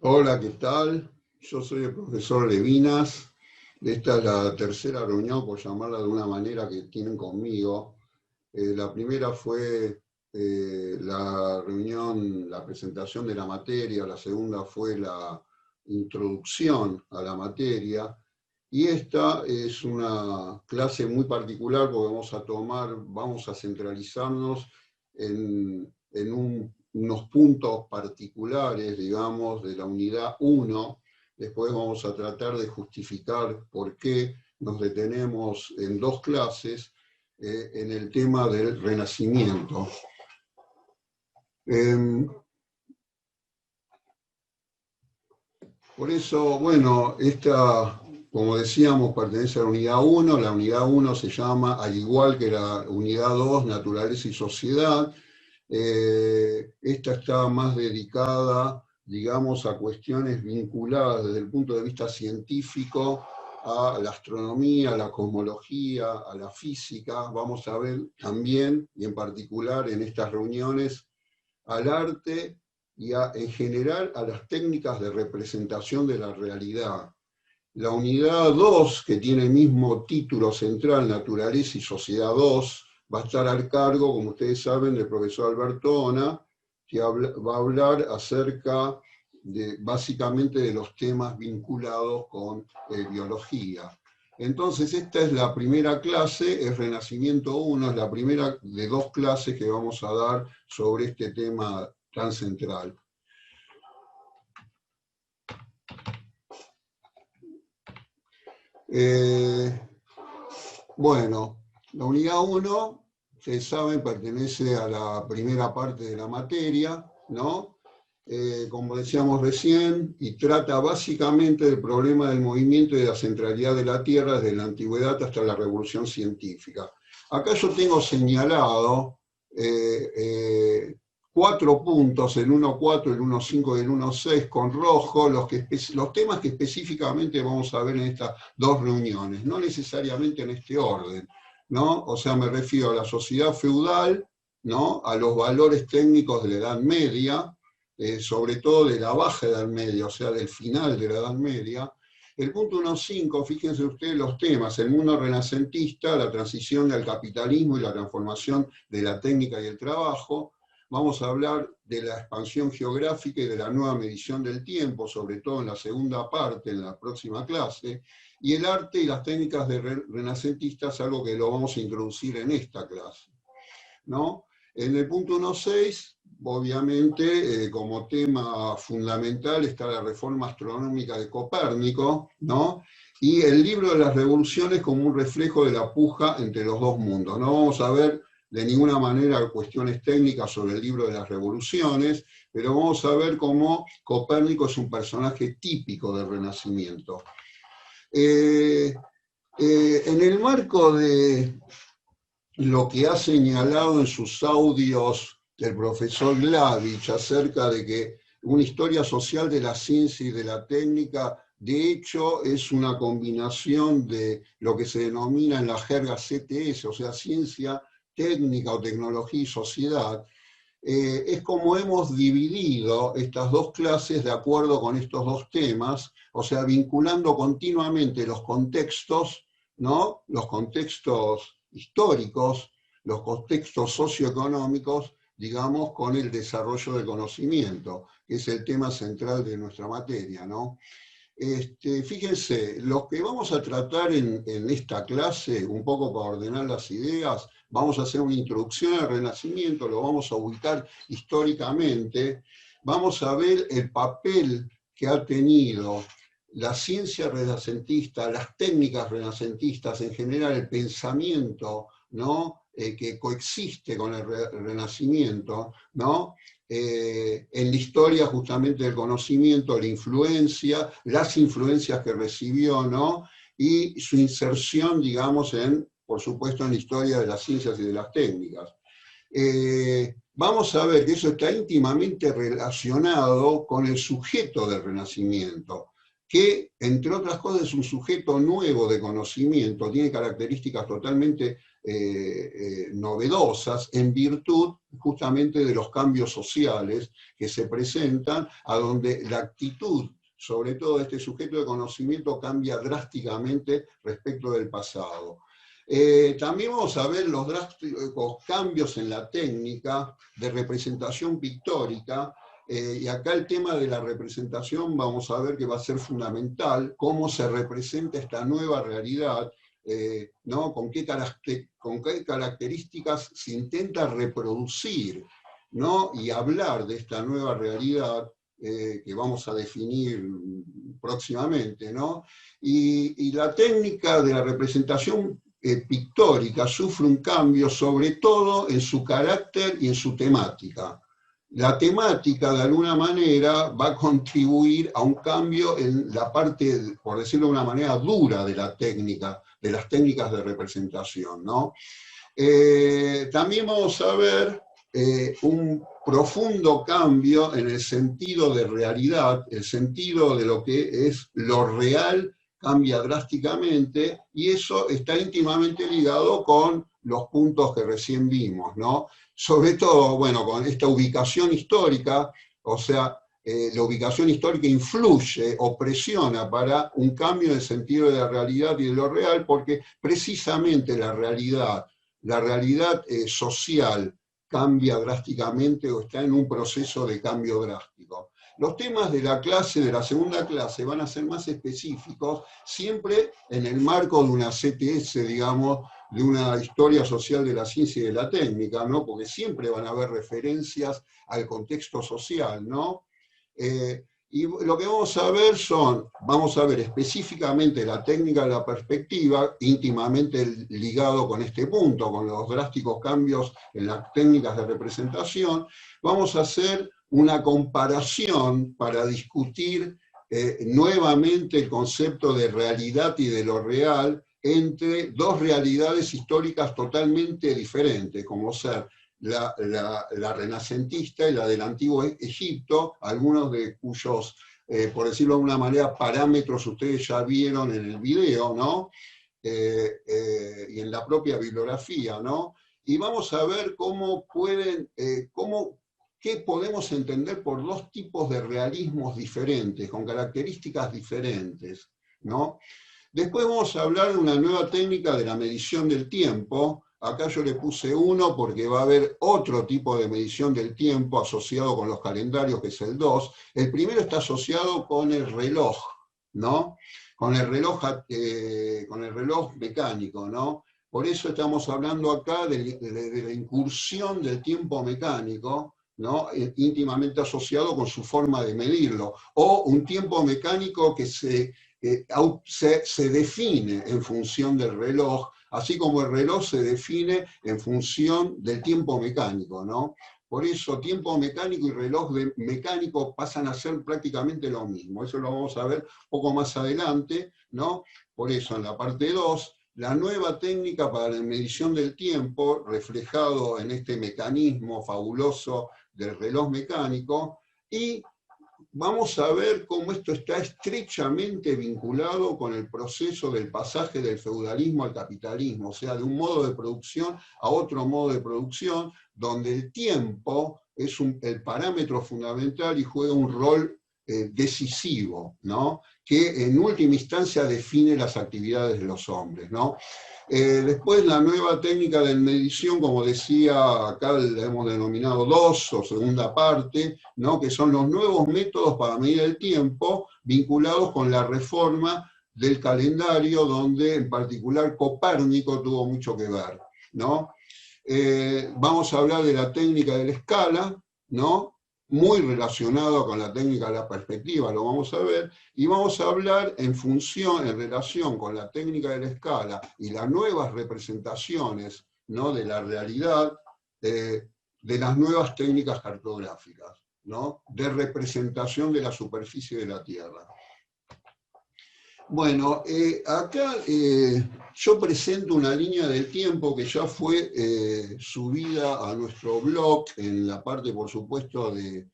Hola, ¿qué tal? Yo soy el profesor Levinas. Esta es la tercera reunión, por llamarla de una manera, que tienen conmigo. La primera fue la reunión, la presentación de la materia, la segunda fue la introducción a la materia, y esta es una clase muy particular porque vamos a centralizarnos en unos puntos particulares, digamos, de la unidad 1. Después vamos a tratar de justificar por qué nos detenemos en dos clases en el tema del Renacimiento. Por eso, bueno, esta, como decíamos, pertenece a la unidad 1. La unidad 1 se llama, al igual que la unidad 2, Naturaleza y Sociedad. Esta está más dedicada, digamos, a cuestiones vinculadas desde el punto de vista científico a la astronomía, a la cosmología, a la física. Vamos a ver también, y en particular en estas reuniones, al arte y en general a las técnicas de representación de la realidad. La unidad 2, que tiene el mismo título central, Naturaleza y Sociedad 2, va a estar al cargo, como ustedes saben, del profesor Alberto Ona, que va a hablar acerca básicamente de los temas vinculados con biología. Entonces, esta es la primera clase, es Renacimiento 1, es la primera de dos clases que vamos a dar sobre este tema tan central. Bueno, la unidad 1, ustedes saben, pertenece a la primera parte de la materia, ¿no? Como decíamos recién, y trata básicamente del problema del movimiento y de la centralidad de la Tierra desde la antigüedad hasta la revolución científica. Acá yo tengo señalado 4 puntos, el 1.4, el 1.5 y el 1.6 con rojo, los temas que específicamente vamos a ver en estas dos reuniones, no necesariamente en este orden, ¿no? O sea, me refiero a la sociedad feudal, ¿no? A los valores técnicos de la Edad Media, sobre todo de la Baja Edad Media, o sea, del final de la Edad Media. El punto 1.5, fíjense ustedes los temas: el mundo renacentista, la transición al capitalismo y la transformación de la técnica y el trabajo. Vamos a hablar de la expansión geográfica y de la nueva medición del tiempo, sobre todo en la segunda parte, en la próxima clase. Y el arte y las técnicas de renacentistas, algo que lo vamos a introducir en esta clase, ¿no? En el punto 1.6, obviamente, como tema fundamental está la reforma astronómica de Copérnico, ¿no? Y el libro de las revoluciones como un reflejo de la puja entre los dos mundos. No vamos a ver de ninguna manera cuestiones técnicas sobre el libro de las revoluciones, pero vamos a ver cómo Copérnico es un personaje típico del Renacimiento. En el marco de lo que ha señalado en sus audios el profesor Glavich acerca de que una historia social de la ciencia y de la técnica, de hecho, es una combinación de lo que se denomina en la jerga CTS, o sea, ciencia, técnica o tecnología y sociedad. Es como hemos dividido estas dos clases de acuerdo con estos dos temas, o sea, vinculando continuamente los contextos, ¿no? Los contextos históricos, los contextos socioeconómicos, digamos, con el desarrollo del conocimiento, que es el tema central de nuestra materia, ¿no? Fíjense, lo que vamos a tratar en esta clase, un poco para ordenar las ideas, vamos a hacer una introducción al Renacimiento, lo vamos a ubicar históricamente, vamos a ver el papel que ha tenido la ciencia renacentista, las técnicas renacentistas, en general el pensamiento, ¿no? Que coexiste con el Renacimiento, ¿no? En la historia justamente del conocimiento, la influencia, las influencias que recibió, ¿no? Y su inserción, digamos, por supuesto, en la historia de las ciencias y de las técnicas. Vamos a ver que eso está íntimamente relacionado con el sujeto del Renacimiento, que, entre otras cosas, es un sujeto nuevo de conocimiento, tiene características totalmente novedosas en virtud justamente de los cambios sociales que se presentan, a donde la actitud, sobre todo de este sujeto de conocimiento, cambia drásticamente respecto del pasado. También vamos a ver los drásticos cambios en la técnica de representación pictórica, y acá el tema de la representación vamos a ver que va a ser fundamental, cómo se representa esta nueva realidad, ¿no? Con qué características se intenta reproducir, ¿no? Y hablar de esta nueva realidad que vamos a definir próximamente, ¿no? Y la técnica de la representación pictórica sufre un cambio, sobre todo en su carácter y en su temática. La temática, de alguna manera, va a contribuir a un cambio en la parte, por decirlo de una manera, dura de la técnica, de las técnicas de representación, ¿no? También vamos a ver un profundo cambio en el sentido de realidad, el sentido de lo que es lo real cambia drásticamente, y eso está íntimamente ligado con los puntos que recién vimos, ¿no? Sobre todo, bueno, con esta ubicación histórica, o sea, la ubicación histórica influye o presiona para un cambio en el sentido de la realidad y de lo real, porque precisamente la realidad social cambia drásticamente o está en un proceso de cambio drástico. Los temas de la clase, de la segunda clase, van a ser más específicos, siempre en el marco de una CTS, digamos, de una historia social de la ciencia y de la técnica, ¿no? Porque siempre van a haber referencias al contexto social, ¿no? Y lo que vamos a ver específicamente la técnica de la perspectiva, íntimamente ligado con este punto, con los drásticos cambios en las técnicas de representación. Vamos a hacer una comparación para discutir nuevamente el concepto de realidad y de lo real entre dos realidades históricas totalmente diferentes, como ser la renacentista y la del antiguo Egipto, algunos de cuyos, por decirlo de una manera, parámetros ustedes ya vieron en el video, ¿no? Y en la propia bibliografía, ¿no? Y vamos a ver cómo qué podemos entender por dos tipos de realismos diferentes, con características diferentes, ¿no? Después vamos a hablar de una nueva técnica de la medición del tiempo. Acá yo le puse 1 porque va a haber otro tipo de medición del tiempo asociado con los calendarios, que es el 2. El primero está asociado con el reloj, ¿no? Con el reloj mecánico, ¿no? Por eso estamos hablando acá de la incursión del tiempo mecánico, ¿no? Íntimamente asociado con su forma de medirlo, o un tiempo mecánico que se define en función del reloj, así como el reloj se define en función del tiempo mecánico, ¿no? Por eso tiempo mecánico y reloj mecánico pasan a ser prácticamente lo mismo. Eso lo vamos a ver un poco más adelante, ¿no? Por eso en la parte 2, la nueva técnica para la medición del tiempo, reflejado en este mecanismo fabuloso del reloj mecánico, y vamos a ver cómo esto está estrechamente vinculado con el proceso del pasaje del feudalismo al capitalismo, o sea, de un modo de producción a otro modo de producción, donde el tiempo es el parámetro fundamental y juega un rol decisivo, ¿no? Que en última instancia define las actividades de los hombres, ¿no? Después la nueva técnica de medición, como decía, acá la hemos denominado 2 o segunda parte, ¿no? Que son los nuevos métodos para medir el tiempo vinculados con la reforma del calendario, donde en particular Copérnico tuvo mucho que ver, ¿no? Vamos a hablar de la técnica de la escala, ¿no? Muy relacionado con la técnica de la perspectiva, lo vamos a ver, y vamos a hablar en relación con la técnica de la escala y las nuevas representaciones, ¿no? De la realidad, de las nuevas técnicas cartográficas, ¿no? De representación de la superficie de la Tierra. Bueno, acá yo presento una línea del tiempo que ya fue subida a nuestro blog, en la parte, por supuesto, de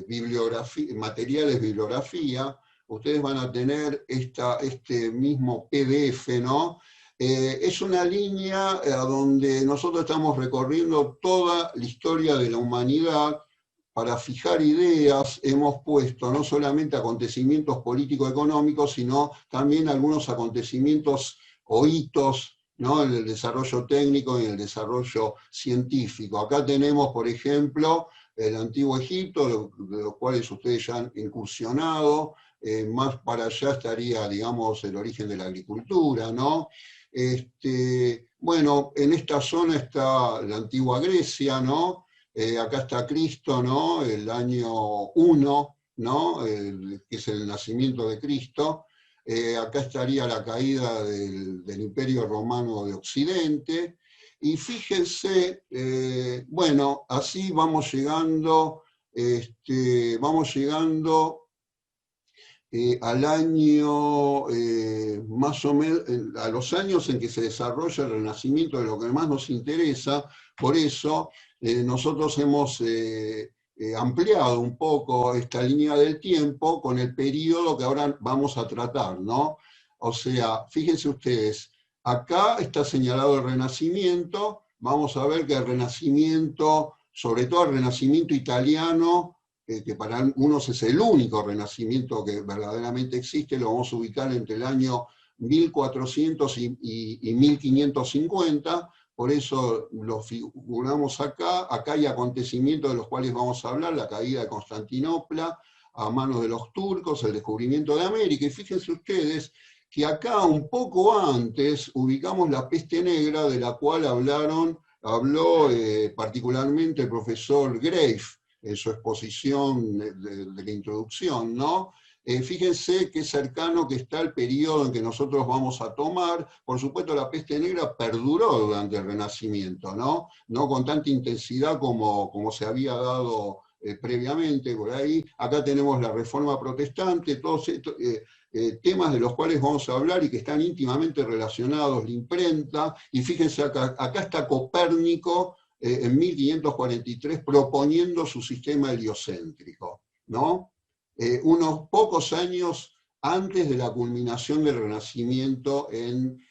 bibliografía, materiales bibliografía. Ustedes van a tener este mismo PDF, ¿no? Es una línea donde nosotros estamos recorriendo toda la historia de la humanidad. Para fijar ideas hemos puesto no solamente acontecimientos político-económicos, sino también algunos acontecimientos o hitos, ¿no?, en el desarrollo técnico y en el desarrollo científico. Acá tenemos, por ejemplo, el Antiguo Egipto, de los cuales ustedes ya han incursionado. Más para allá estaría, digamos, el origen de la agricultura, ¿no? Bueno, en esta zona está la antigua Grecia, ¿no? Acá está Cristo, ¿no? El año 1, ¿no? Que es el nacimiento de Cristo. Acá estaría la caída del Imperio Romano de Occidente. Y fíjense, bueno, así vamos llegando, al año, más o menos, a los años en que se desarrolla el Renacimiento, de lo que más nos interesa. Por eso nosotros hemos ampliado un poco esta línea del tiempo con el periodo que ahora vamos a tratar, ¿no? O sea, fíjense ustedes, acá está señalado el Renacimiento. Vamos a ver que el Renacimiento, sobre todo el Renacimiento italiano, que para algunos es el único renacimiento que verdaderamente existe, lo vamos a ubicar entre el año 1400 y 1550, por eso lo figuramos acá. Acá hay acontecimientos de los cuales vamos a hablar: la caída de Constantinopla a manos de los turcos, el descubrimiento de América. Y fíjense ustedes que acá, un poco antes, ubicamos la peste negra, de la cual habló particularmente el profesor Graefe en su exposición de la introducción, ¿no? Fíjense qué cercano que está el periodo en que nosotros vamos a tomar. Por supuesto, la peste negra perduró durante el Renacimiento, ¿no? No con tanta intensidad como se había dado previamente por ahí. Acá tenemos la Reforma Protestante, todos estos temas de los cuales vamos a hablar y que están íntimamente relacionados, la imprenta. Y fíjense acá está Copérnico, en 1543, proponiendo su sistema heliocéntrico, ¿no? Unos pocos años antes de la culminación del Renacimiento en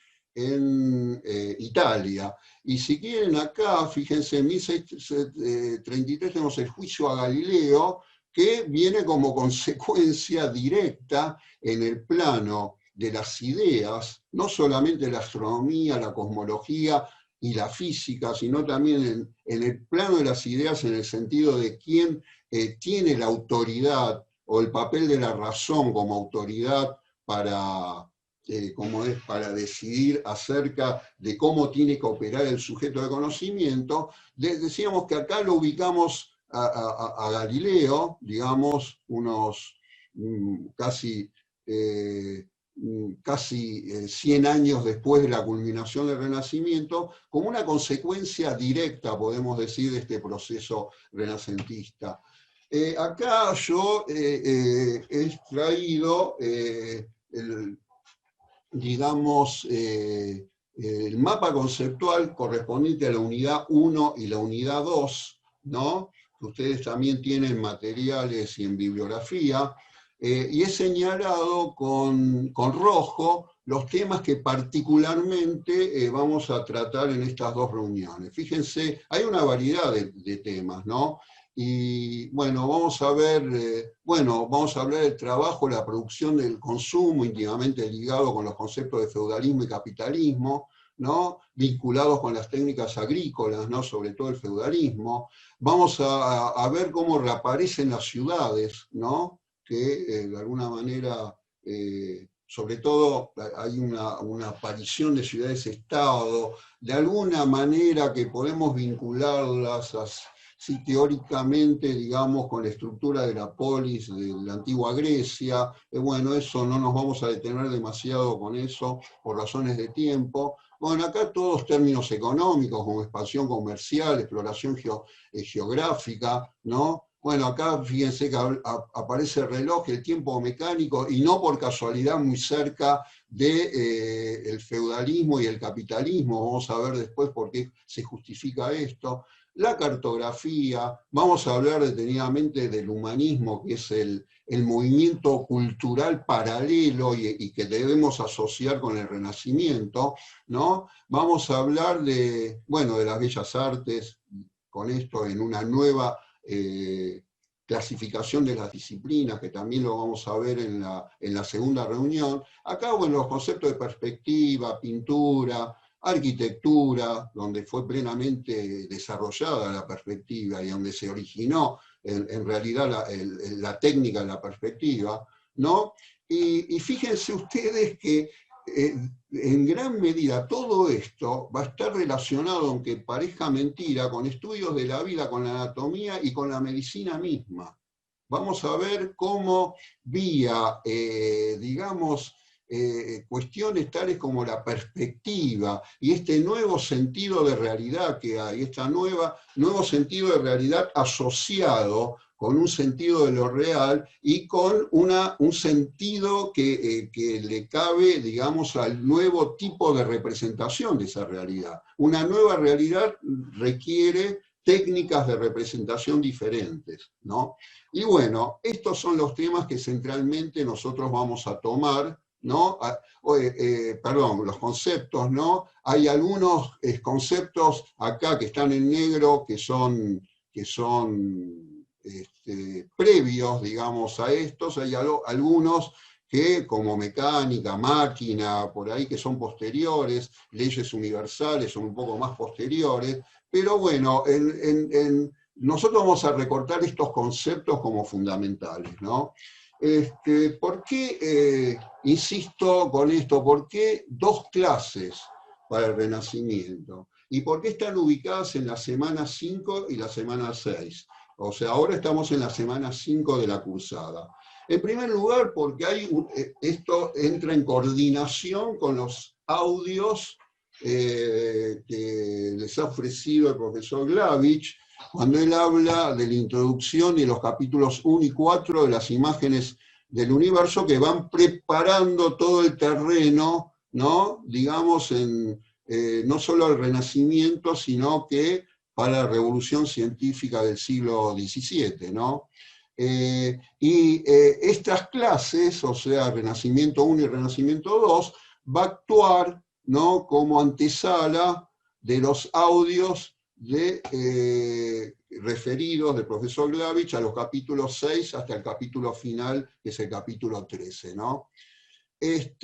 Italia. Y si quieren, acá, fíjense, en 1633 tenemos el juicio a Galileo, que viene como consecuencia directa en el plano de las ideas, no solamente la astronomía, la cosmología y la física, sino también en el plano de las ideas, en el sentido de quién tiene la autoridad o el papel de la razón como autoridad para decidir acerca de cómo tiene que operar el sujeto de conocimiento. Decíamos que acá lo ubicamos a Galileo, digamos, unos casi 100 años después de la culminación del Renacimiento, como una consecuencia directa, podemos decir, de este proceso renacentista. Acá yo he extraído el mapa conceptual correspondiente a la unidad 1 y la unidad 2, ¿no? Que ustedes también tienen materiales y en bibliografía. Y he señalado con rojo los temas que particularmente vamos a tratar en estas dos reuniones. Fíjense, hay una variedad de temas, ¿no? Y bueno, vamos a hablar del trabajo, la producción, del consumo, íntimamente ligado con los conceptos de feudalismo y capitalismo, ¿no? Vinculados con las técnicas agrícolas, ¿no? Sobre todo el feudalismo. Vamos a ver cómo reaparecen las ciudades, ¿no? Que de alguna manera, sobre todo hay una aparición de ciudades-estado, de alguna manera que podemos vincularlas sí, teóricamente, digamos, con la estructura de la polis de la antigua Grecia. Bueno, eso no nos vamos a detener demasiado con eso por razones de tiempo. Bueno, acá todos términos económicos como expansión comercial, exploración geográfica, ¿no? Bueno, acá fíjense que aparece el reloj, el tiempo mecánico, y no por casualidad muy cerca del feudalismo y el capitalismo. Vamos a ver después por qué se justifica esto. la cartografía, vamos a hablar detenidamente del humanismo, que es el movimiento cultural paralelo y que debemos asociar con el Renacimiento, ¿no? Vamos a hablar de, bueno, de las bellas artes, con esto en una nueva clasificación de las disciplinas, que también lo vamos a ver en la segunda reunión. Acá, bueno, los conceptos de perspectiva, pintura, arquitectura, donde fue plenamente desarrollada la perspectiva y donde se originó en realidad la técnica de la perspectiva, ¿no? Y fíjense ustedes que en gran medida todo esto va a estar relacionado, aunque parezca mentira, con estudios de la vida, con la anatomía y con la medicina misma. Vamos a ver cómo vía, digamos, cuestiones tales como la perspectiva y este nuevo sentido de realidad que hay, este nuevo sentido de realidad asociado con un sentido de lo real y con un sentido que le cabe, digamos, al nuevo tipo de representación de esa realidad. Una nueva realidad requiere técnicas de representación diferentes, ¿no? Y bueno, estos son los temas que centralmente nosotros vamos a tomar, ¿no? Perdón, los conceptos, ¿no? Hay algunos conceptos acá que están en negro que son previos, digamos, a estos. Hay algunos que, como mecánica, máquina, por ahí, que son posteriores, leyes universales son un poco más posteriores, pero bueno, nosotros vamos a recortar estos conceptos como fundamentales, ¿no? ¿Por qué insisto con esto? ¿Por qué dos clases para el Renacimiento? ¿Y por qué están ubicadas en la semana 5 y la semana 6? O sea, ahora estamos en la semana 5 de la cursada. En primer lugar, porque esto entra en coordinación con los audios que les ha ofrecido el profesor Glavich, cuando él habla de la introducción y los capítulos 1 y 4 de las imágenes del universo que van preparando todo el terreno, ¿no? Digamos, no solo al Renacimiento, sino que para la revolución científica del siglo XVII, ¿no? Estas clases, o sea, Renacimiento 1 y Renacimiento 2, va a actuar, ¿no?, como antesala de los audios referidos del profesor Glavich a los capítulos 6 hasta el capítulo final, que es el capítulo 13, ¿no? El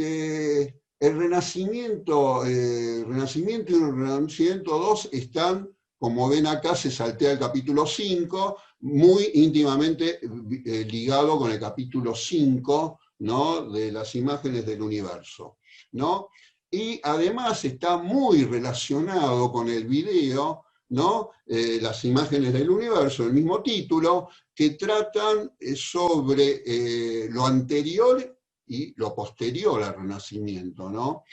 Renacimiento y el Renacimiento 2 están, como ven acá, se saltea el capítulo 5, muy íntimamente ligado con el capítulo 5, ¿no?, de las imágenes del universo, ¿no? Y además está muy relacionado con el video, ¿no? Las imágenes del universo, el mismo título, que tratan sobre lo anterior y lo posterior al Renacimiento, ¿no?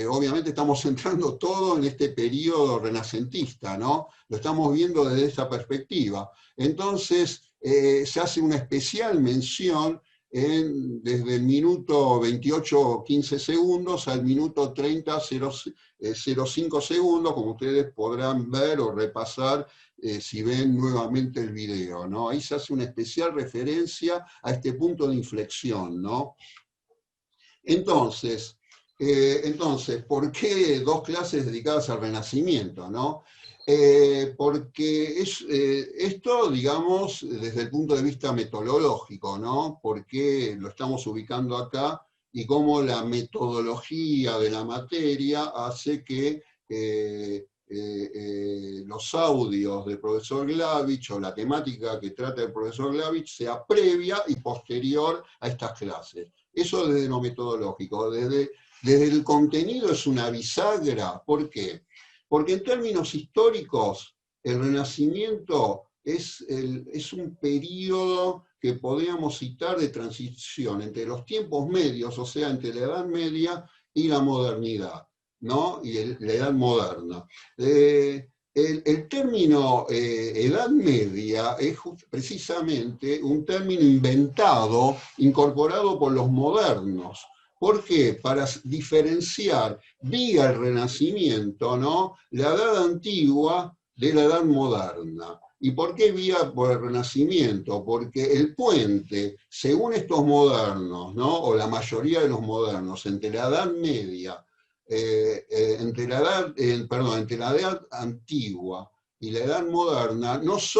Obviamente estamos centrando todo en este periodo renacentista, ¿no? Lo estamos viendo desde esa perspectiva. Entonces, se hace una especial mención desde el minuto 28:15 segundos al minuto 30:05 segundos, como ustedes podrán ver o repasar si ven nuevamente el video, ¿no? Ahí se hace una especial referencia a este punto de inflexión, ¿no? Entonces, ¿por qué dos clases dedicadas al Renacimiento, ¿no? Porque esto, digamos, desde el punto de vista metodológico, ¿no? ¿Por qué lo estamos ubicando acá? Y cómo la metodología de la materia hace que los audios del profesor Glavich o la temática que trata el profesor Glavich sea previa y posterior a estas clases. Eso desde lo metodológico. Desde el contenido es una bisagra. ¿Por qué? Porque en términos históricos, el Renacimiento es un periodo que podríamos citar de transición entre los tiempos medios, o sea, entre la Edad Media y la modernidad, ¿no? Y la Edad Moderna. El término Edad Media es precisamente un término inventado, incorporado por los modernos. ¿Por qué? Para diferenciar vía el Renacimiento, ¿no?, la Edad Antigua de la Edad Moderna. ¿Y por qué vía por el Renacimiento? Porque el puente, según estos modernos, ¿no? O la mayoría de los modernos, entre la Edad Media, entre la Edad Antigua y la Edad Moderna, no es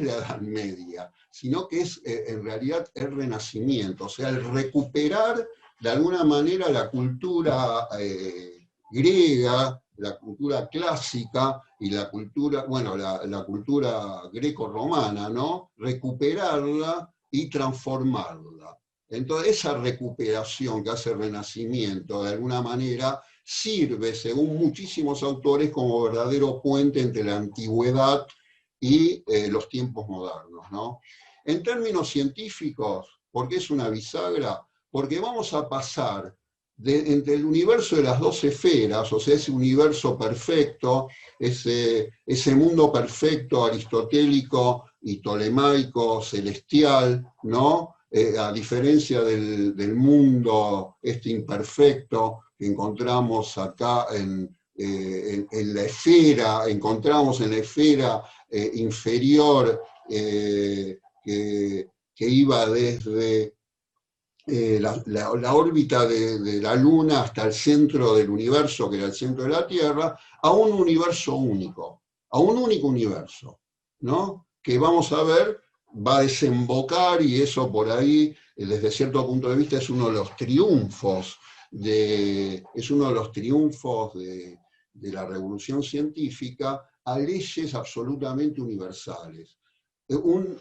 la Edad Media, sino que es en realidad el Renacimiento, o sea, el recuperar de alguna manera la cultura griega, la cultura clásica y la cultura, bueno, la cultura greco-romana, ¿no? Recuperarla y transformarla. Entonces, esa recuperación que hace el Renacimiento, de alguna manera, sirve, según muchísimos autores, como verdadero puente entre la antigüedad y los tiempos modernos, ¿no? En términos científicos, ¿por qué es una bisagra? Porque vamos a pasar entre el universo de las dos esferas, o sea, ese universo perfecto, ese mundo perfecto aristotélico y tolemaico, celestial, ¿no? A diferencia del mundo imperfecto que encontramos acá en la esfera, encontramos en la esfera inferior que iba desde la órbita de la Luna hasta el centro del universo, que era el centro de la Tierra, a un universo único, a un único universo, ¿no? Que vamos a ver, va a desembocar, y eso por ahí, desde cierto punto de vista, es uno de los triunfos de la revolución científica, a leyes absolutamente universales. Un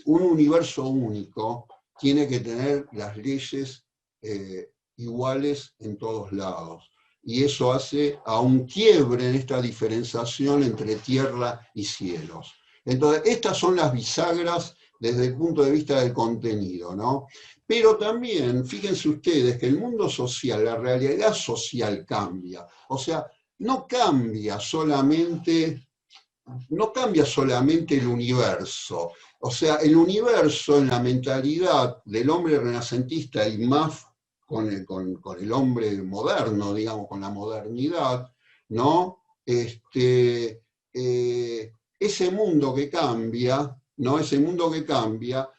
universo único tiene que tener las leyes iguales en todos lados. Y eso hace a un quiebre en esta diferenciación entre tierra y cielos. Entonces, estas son las bisagras desde el punto de vista del contenido, ¿no? Pero también, fíjense ustedes que el mundo social, la realidad social cambia. O sea, no cambia solamente el universo. O sea, el universo en la mentalidad del hombre renacentista y más con el hombre moderno, digamos, con la modernidad, ¿no? Ese mundo que cambia, ¿no? Ese mundo que cambia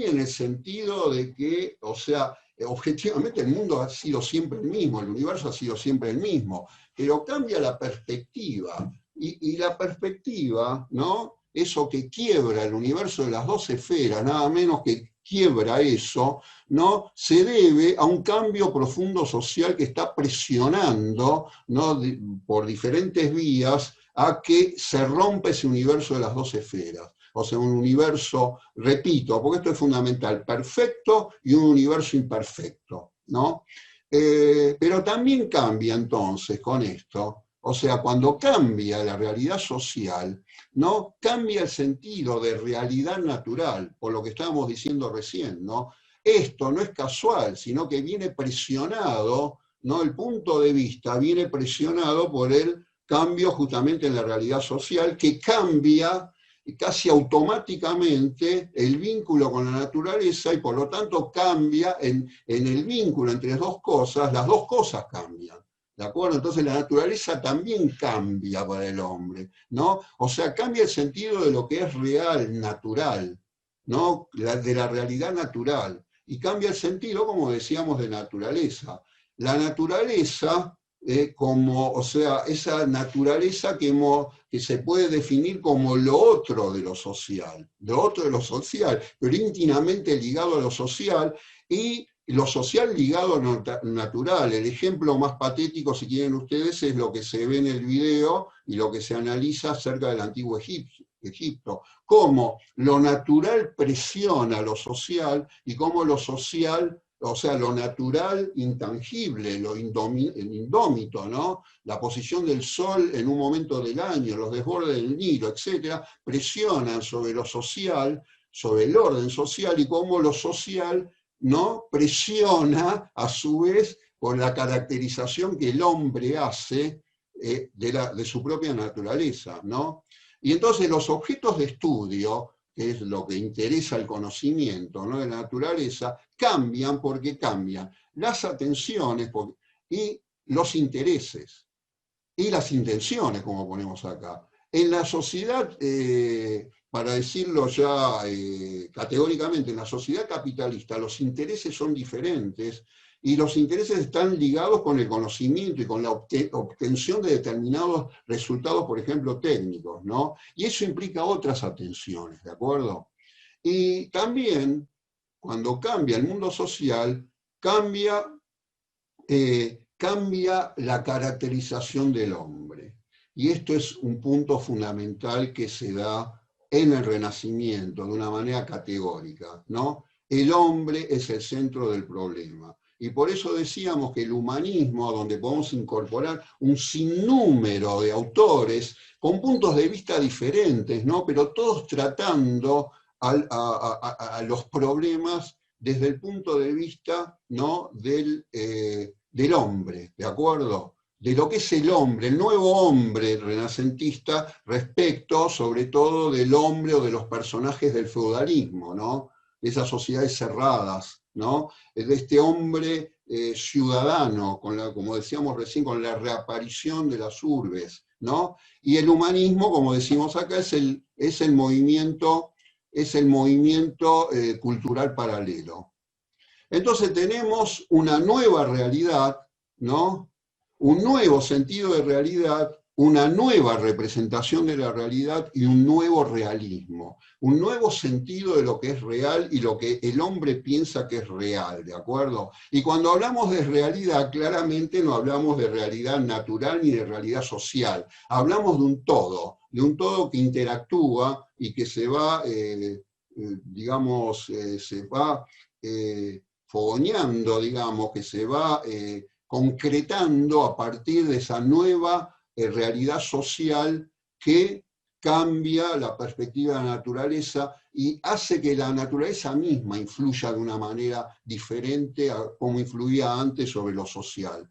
en el sentido de que, o sea, objetivamente el mundo ha sido siempre el mismo, el universo ha sido siempre el mismo, pero cambia la perspectiva. Y la perspectiva, ¿no? Eso que quiebra el universo de las dos esferas, nada menos que quiebra eso, ¿no? Se debe a un cambio profundo social que está presionando, ¿no? Por diferentes vías a que se rompa ese universo de las dos esferas. O sea, un universo, repito, porque esto es fundamental, perfecto y un universo imperfecto, ¿no? Pero también cambia entonces con esto, o sea, cuando cambia la realidad social, ¿no? Cambia el sentido de realidad natural, por lo que estábamos diciendo recién, ¿no? Esto no es casual, sino que viene presionado, ¿no? El punto de vista viene presionado por el cambio justamente en la realidad social, que cambia casi automáticamente el vínculo con la naturaleza y por lo tanto cambia en el vínculo entre dos cosas, las dos cosas cambian. ¿De acuerdo? Entonces la naturaleza también cambia para el hombre, ¿no? O sea, cambia el sentido de lo que es real, natural, ¿no? De la realidad natural. Y cambia el sentido, como decíamos, de naturaleza. La naturaleza, o sea, esa naturaleza que se puede definir como lo otro de lo social, pero íntimamente ligado a lo social, y lo social ligado a lo natural. El ejemplo más patético, si quieren ustedes, es lo que se ve en el video y lo que se analiza acerca del antiguo Egipto. Cómo lo natural presiona lo social y cómo lo social, o sea, lo natural intangible, lo indómito, ¿no? La posición del sol en un momento del año, los desbordes del Nilo, etcétera, presionan sobre lo social, sobre el orden social, y cómo lo social, ¿no? Presiona a su vez por la caracterización que el hombre hace de su propia naturaleza, ¿no? Y entonces los objetos de estudio, que es lo que interesa al conocimiento, ¿no? De la naturaleza, cambian porque cambian las atenciones y los intereses. y las intenciones, como ponemos acá. En la sociedad, para decirlo ya categóricamente, en la sociedad capitalista los intereses son diferentes y los intereses están ligados con el conocimiento y con la obtención de determinados resultados, por ejemplo, técnicos, ¿no? Y eso implica otras atenciones, ¿de acuerdo? Y también, cuando cambia el mundo social, cambia la caracterización del hombre. Y esto es un punto fundamental que se da en el Renacimiento, de una manera categórica, ¿no? El hombre es el centro del problema. Y por eso decíamos que el humanismo, donde podemos incorporar un sinnúmero de autores con puntos de vista diferentes, ¿no? Pero todos tratando a los problemas desde el punto de vista, ¿no? del hombre, ¿de acuerdo? De lo que es el hombre, el nuevo hombre renacentista, respecto sobre todo del hombre o de los personajes del feudalismo, ¿no? De esas sociedades cerradas, ¿no? De este hombre ciudadano, como decíamos recién, con la reaparición de las urbes, ¿no? Y el humanismo, como decimos acá, es el movimiento cultural paralelo. Entonces tenemos una nueva realidad, ¿no? Un nuevo sentido de realidad, una nueva representación de la realidad y un nuevo realismo, un nuevo sentido de lo que es real y lo que el hombre piensa que es real, ¿de acuerdo? Y cuando hablamos de realidad, claramente no hablamos de realidad natural ni de realidad social, hablamos de un todo que interactúa y que se va, fogoneando, digamos, que se va concretando a partir de esa nueva realidad social que cambia la perspectiva de la naturaleza y hace que la naturaleza misma influya de una manera diferente a como influía antes sobre lo social.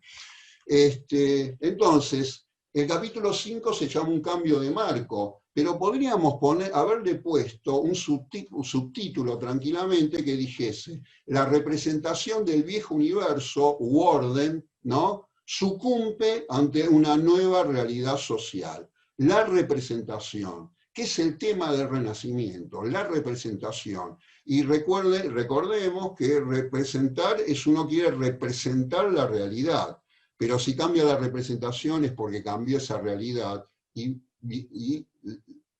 Entonces, el capítulo 5 se llama Un cambio de marco, pero podríamos haberle puesto un subtítulo tranquilamente que dijese: la representación del viejo universo u orden, ¿no?, sucumbe ante una nueva realidad social. La representación, que es el tema del Renacimiento, la representación. Y recordemos que representar es uno quiere representar la realidad, pero si cambia la representación es porque cambió esa realidad y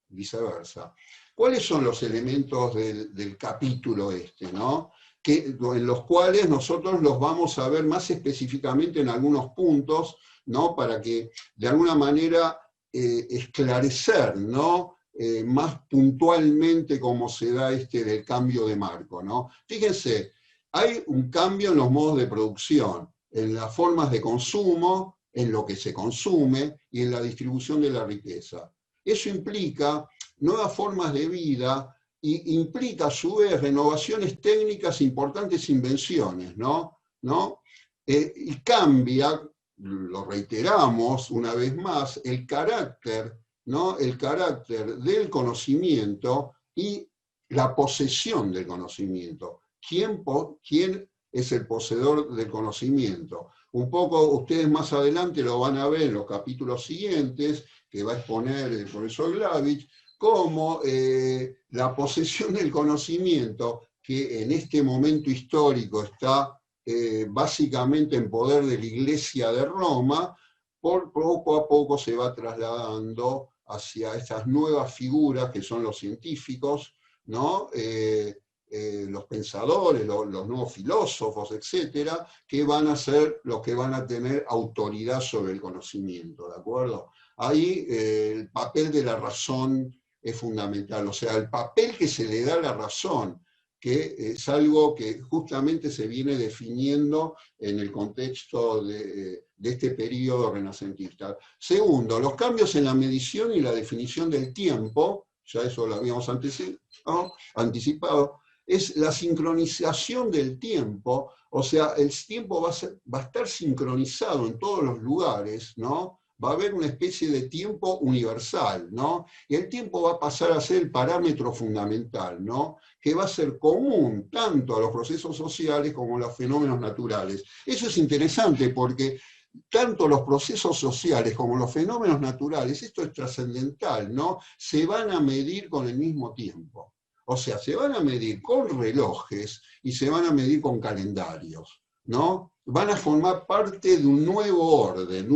viceversa. ¿Cuáles son los elementos del capítulo ¿no? En los cuales nosotros los vamos a ver más específicamente en algunos puntos, ¿no? Para que de alguna manera esclarecer, ¿no? Más puntualmente cómo se da del cambio de marco, ¿no? Fíjense, hay un cambio en los modos de producción, en las formas de consumo, en lo que se consume y en la distribución de la riqueza. Eso implica nuevas formas de vida y implica a su vez renovaciones técnicas e importantes invenciones, ¿no? Y cambia, lo reiteramos una vez más, el carácter, ¿no? El carácter del conocimiento y la posesión del conocimiento. ¿Quién es el poseedor del conocimiento? Un poco ustedes más adelante lo van a ver en los capítulos siguientes, que va a exponer el profesor Glavich, como la posesión del conocimiento, que en este momento histórico está básicamente en poder de la Iglesia de Roma, poco a poco se va trasladando hacia estas nuevas figuras que son los científicos, ¿no? Los pensadores, los nuevos filósofos, etcétera, que van a ser los que van a tener autoridad sobre el conocimiento, ¿de acuerdo? Ahí el papel de la razón es fundamental, o sea, el papel que se le da a la razón, que es algo que justamente se viene definiendo en el contexto de este periodo renacentista. Segundo, los cambios en la medición y la definición del tiempo, ya eso lo habíamos anticipado, es la sincronización del tiempo, o sea, el tiempo va a estar sincronizado en todos los lugares, ¿no? Va a haber una especie de tiempo universal, ¿no? Y el tiempo va a pasar a ser el parámetro fundamental, ¿no? Que va a ser común tanto a los procesos sociales como a los fenómenos naturales. Eso es interesante porque tanto los procesos sociales como los fenómenos naturales, esto es trascendental, ¿no? Se van a medir con el mismo tiempo. O sea, se van a medir con relojes y se van a medir con calendarios, ¿no? Van a formar parte de un nuevo orden,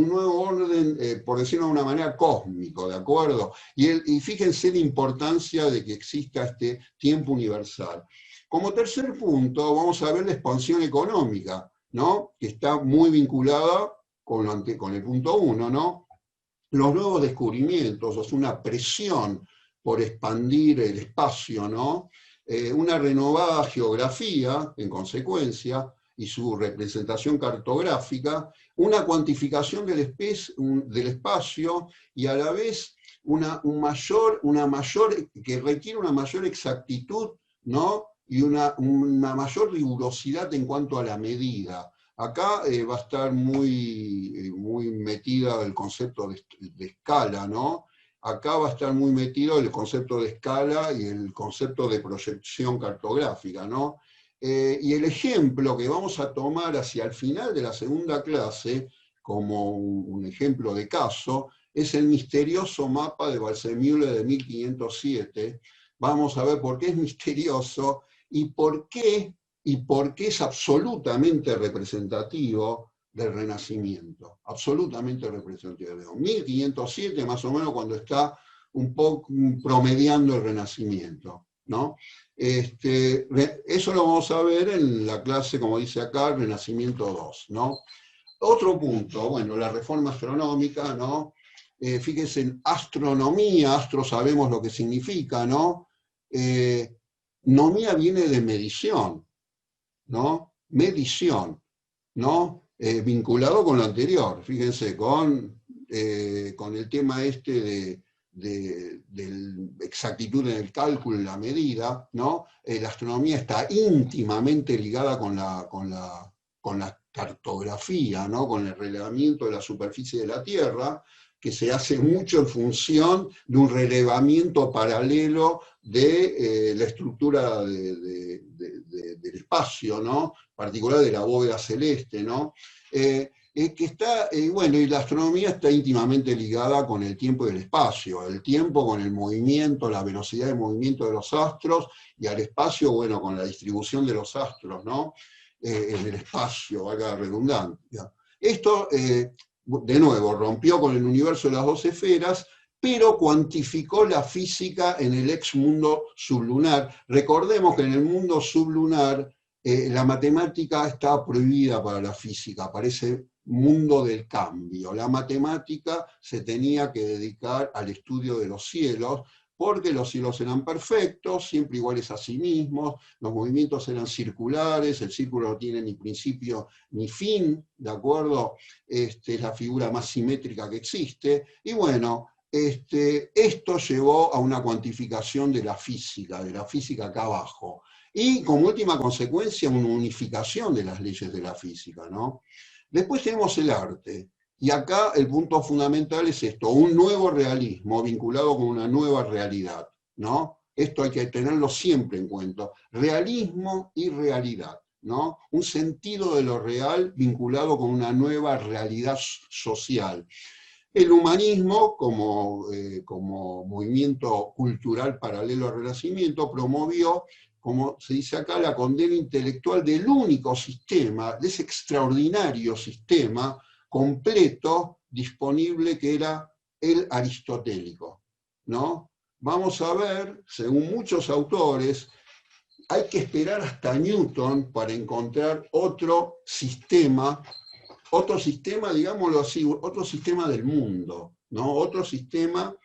por decirlo de una manera, cósmico, ¿de acuerdo? Y fíjense la importancia de que exista este tiempo universal. Como tercer punto, vamos a ver la expansión económica, ¿no? Que está muy vinculada con el punto 1, ¿no? Los nuevos descubrimientos, o sea, una presión por expandir el espacio, ¿no? Una renovada geografía, en consecuencia, y su representación cartográfica, una cuantificación del espacio y a la vez que requiere una mayor exactitud, ¿no? Y una mayor rigurosidad en cuanto a la medida. Acá va a estar muy metida el concepto de escala, ¿no? Acá va a estar muy metido el concepto de escala y el concepto de proyección cartográfica, ¿no? Y el ejemplo que vamos a tomar hacia el final de la segunda clase, como un ejemplo de caso, es el misterioso mapa de Waldseemüller de 1507. Vamos a ver por qué es misterioso y por qué es absolutamente representativo del Renacimiento, absolutamente representativo. 1507 más o menos cuando está un poco promediando el Renacimiento, ¿no? Eso lo vamos a ver en la clase, como dice acá, Renacimiento 2, ¿no? Otro punto, bueno, la reforma astronómica, ¿no? Fíjense en astronomía, astro sabemos lo que significa, ¿no? Nomía viene de medición, ¿no? Medición, ¿no? Vinculado con lo anterior, fíjense, con el tema este de exactitud en el cálculo y la medida, ¿no? La astronomía está íntimamente ligada con la cartografía, ¿no? Con el relevamiento de la superficie de la Tierra, que se hace mucho en función de un relevamiento paralelo de la estructura del espacio, ¿no? En particular de la bóveda celeste, ¿no? Bueno, y la astronomía está íntimamente ligada con el tiempo y el espacio, el tiempo con el movimiento, la velocidad de movimiento de los astros, y al espacio, bueno, con la distribución de los astros, ¿no? En el espacio, valga la redundancia. Esto, de nuevo, rompió con el universo de las dos esferas, pero cuantificó la física en el ex mundo sublunar. Recordemos que en el mundo sublunar la matemática está prohibida para la física, parece mundo del cambio. La matemática se tenía que dedicar al estudio de los cielos, porque los cielos eran perfectos, siempre iguales a sí mismos, los movimientos eran circulares, el círculo no tiene ni principio ni fin, ¿de acuerdo? Es la figura más simétrica que existe, y bueno, esto llevó a una cuantificación de la física acá abajo, y como última consecuencia una unificación de las leyes de la física, ¿no? Después tenemos el arte, y acá el punto fundamental es esto, un nuevo realismo vinculado con una nueva realidad, ¿no? Esto hay que tenerlo siempre en cuenta, realismo y realidad, ¿no? Un sentido de lo real vinculado con una nueva realidad social. El humanismo, como movimiento cultural paralelo al Renacimiento, promovió, como se dice acá, la condena intelectual del único sistema, de ese extraordinario sistema completo, disponible, que era el aristotélico, ¿no? Vamos a ver, según muchos autores, hay que esperar hasta Newton para encontrar otro sistema, digámoslo así, otro sistema del mundo, ¿no? Otro sistema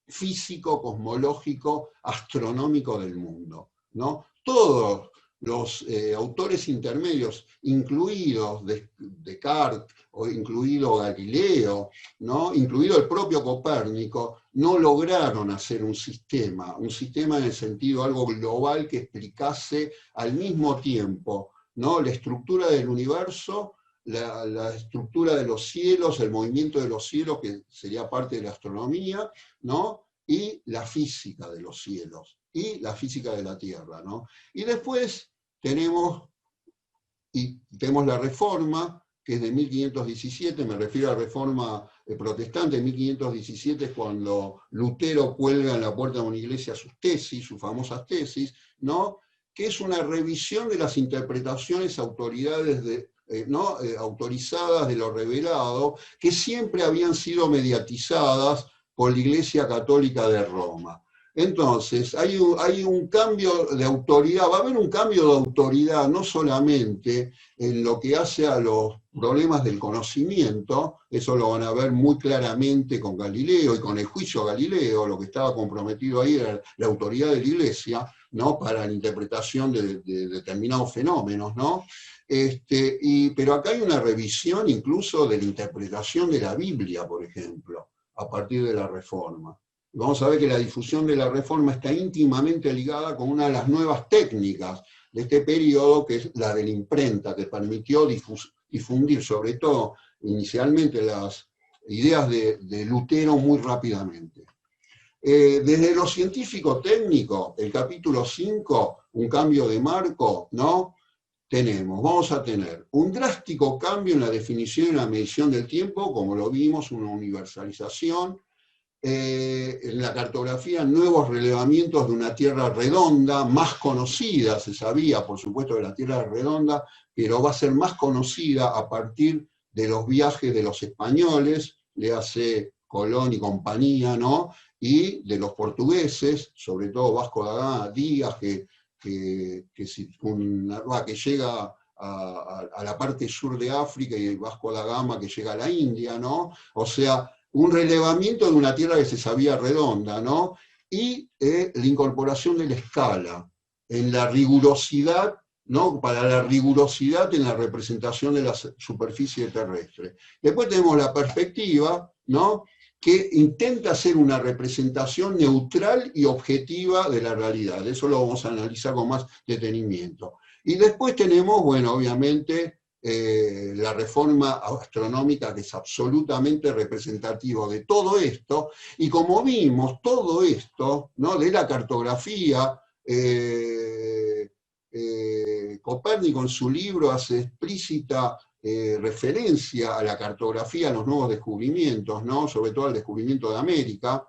físico, cosmológico, astronómico del mundo, ¿no? Todos los autores intermedios, incluidos Descartes, o incluido Galileo, ¿no? Incluido el propio Copérnico, no lograron hacer un sistema en el sentido algo global que explicase al mismo tiempo, ¿no? La estructura del universo, la estructura de los cielos, el movimiento de los cielos, que sería parte de la astronomía, ¿no? Y la física de los cielos, y la física de la Tierra, ¿no? Y después tenemos la Reforma, que es de 1517, me refiero a la Reforma protestante. 1517 es cuando Lutero cuelga en la puerta de una iglesia sus tesis, sus famosas tesis, ¿no? Que es una revisión de las interpretaciones autorizadas de lo revelado, que siempre habían sido mediatizadas por la Iglesia Católica de Roma. Entonces, hay un cambio de autoridad, va a haber un cambio de autoridad no solamente en lo que hace a los problemas del conocimiento, eso lo van a ver muy claramente con Galileo y con el juicio a Galileo. Lo que estaba comprometido ahí era la autoridad de la Iglesia, ¿no? Para la interpretación de determinados fenómenos, ¿no? Pero acá hay una revisión incluso de la interpretación de la Biblia, por ejemplo, a partir de la Reforma. Vamos a ver que la difusión de la Reforma está íntimamente ligada con una de las nuevas técnicas de este periodo, que es la de la imprenta, que permitió difundir sobre todo inicialmente las ideas de Lutero muy rápidamente. Desde lo científico-técnico, el capítulo 5, un cambio de marco, ¿no? Vamos a tener un drástico cambio en la definición y la medición del tiempo, como lo vimos, una universalización. En la cartografía, nuevos relevamientos de una Tierra redonda, más conocida. Se sabía, por supuesto, que la Tierra era redonda, pero va a ser más conocida a partir de los viajes de los españoles, le hace Colón y compañía, ¿no? Y de los portugueses, sobre todo Vasco da Gama, Díaz, que llega a la parte sur de África, y Vasco da Gama que llega a la India, ¿no? O sea, un relevamiento de una Tierra que se sabía redonda, ¿no? Y la incorporación de la escala en la rigurosidad, ¿no? Para la rigurosidad en la representación de la superficie terrestre. Después tenemos la perspectiva, ¿no? Que intenta hacer una representación neutral y objetiva de la realidad. Eso lo vamos a analizar con más detenimiento. Y después tenemos, bueno, obviamente, la reforma astronómica, que es absolutamente representativo de todo esto, y como vimos, todo esto, ¿no? De la cartografía, Copérnico en su libro hace explícita referencia a la cartografía, a los nuevos descubrimientos, ¿no? Sobre todo al descubrimiento de América.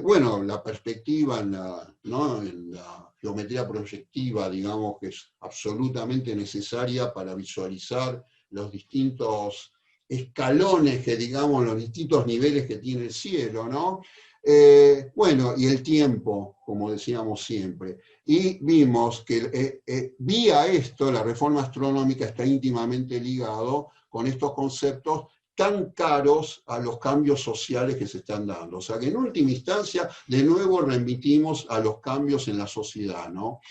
Bueno, la perspectiva en la geometría proyectiva, digamos, que es absolutamente necesaria para visualizar los distintos escalones digamos, los distintos niveles que tiene el cielo, ¿no? Bueno, y el tiempo, como decíamos siempre. Y vimos que vía esto, la reforma astronómica está íntimamente ligado con estos conceptos tan caros a los cambios sociales que se están dando. O sea que en última instancia, de nuevo remitimos a los cambios en la sociedad, ¿no?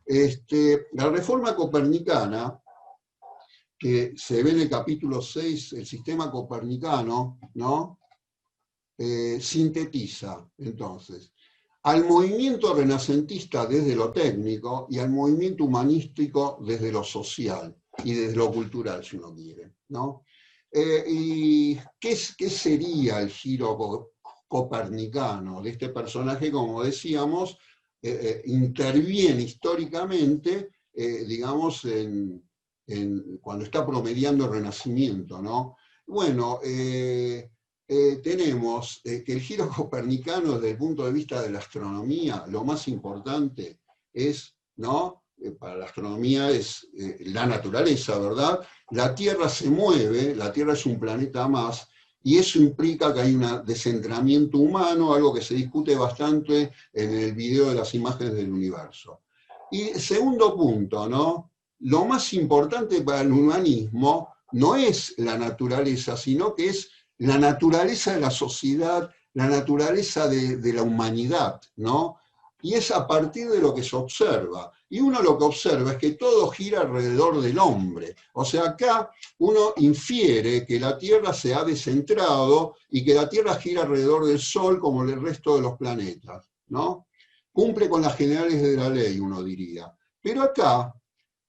La reforma copernicana, que se ve en el capítulo 6, el sistema copernicano, ¿no? Sintetiza, entonces, al movimiento renacentista desde lo técnico y al movimiento humanístico desde lo social y desde lo cultural, si uno quiere, ¿no? ¿Y qué sería el giro copernicano de este personaje? Como decíamos, interviene históricamente, digamos, cuando está promediando el Renacimiento, ¿no? Bueno, tenemos que el giro copernicano, desde el punto de vista de la astronomía, lo más importante es, ¿no? Para la astronomía es la naturaleza, ¿verdad? La Tierra se mueve, la Tierra es un planeta más, y eso implica que hay un descentramiento humano, algo que se discute bastante en el video de las imágenes del universo. Y segundo punto, ¿no? Lo más importante para el humanismo no es la naturaleza, sino que es la naturaleza de la sociedad, la naturaleza de la humanidad, ¿no? Y es a partir de lo que se observa. Y uno lo que observa es que todo gira alrededor del hombre. O sea, acá uno infiere que la Tierra se ha descentrado y que la Tierra gira alrededor del Sol como el resto de los planetas, ¿no? Cumple con las generales de la ley, uno diría. Pero acá,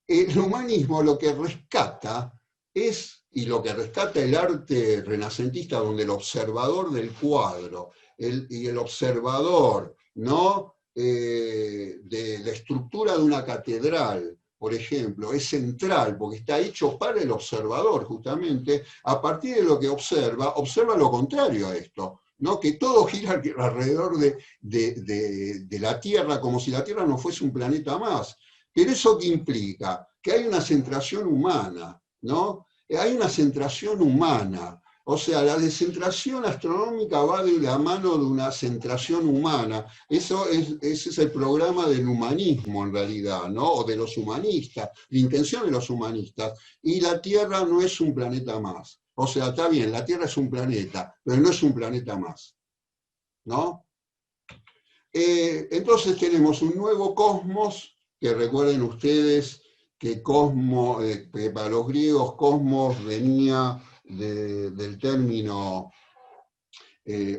el humanismo lo que rescata es, y lo que rescata el arte renacentista, donde el observador del cuadro y el observador, ¿no? De la estructura de una catedral, por ejemplo, es central, porque está hecho para el observador, justamente, a partir de lo que observa, observa lo contrario a esto, ¿no? Que todo gira alrededor de la Tierra, como si la Tierra no fuese un planeta más. Pero ¿eso qué implica? Que hay una centración humana, ¿no? Hay una centración humana. O sea, la descentración astronómica va de la mano de una centración humana. Ese es el programa del humanismo, en realidad, ¿no? O de los humanistas, la intención de los humanistas. Y la Tierra no es un planeta más. O sea, está bien, la Tierra es un planeta, pero no es un planeta más, ¿no? Entonces tenemos un nuevo cosmos, que recuerden ustedes que para los griegos cosmos venía del término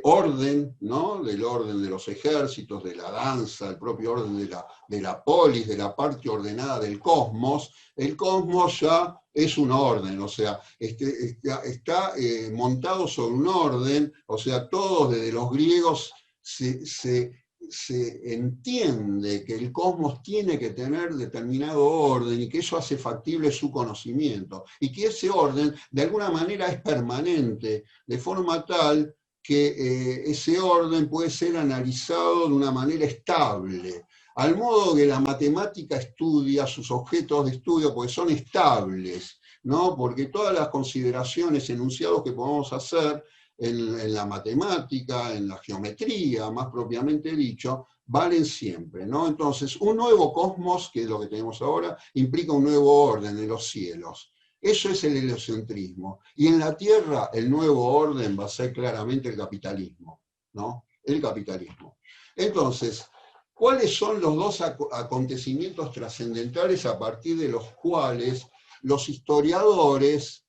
orden, ¿no? Del orden de los ejércitos, de la danza, el propio orden de la polis, de la parte ordenada del cosmos. El cosmos ya es un orden, o sea, está montado sobre un orden, o sea, todos desde los griegos se entiende que el cosmos tiene que tener determinado orden y que eso hace factible su conocimiento, y que ese orden de alguna manera es permanente, de forma tal que ese orden puede ser analizado de una manera estable, al modo que la matemática estudia sus objetos de estudio, porque son estables, ¿no? Porque todas las consideraciones, enunciados que podemos hacer en la matemática, en la geometría, más propiamente dicho, valen siempre, ¿no? Entonces, un nuevo cosmos, que es lo que tenemos ahora, implica un nuevo orden en los cielos. Eso es el heliocentrismo. Y en la Tierra, el nuevo orden va a ser claramente el capitalismo, ¿no? El capitalismo. Entonces, ¿cuáles son los dos acontecimientos trascendentales a partir de los cuales los historiadores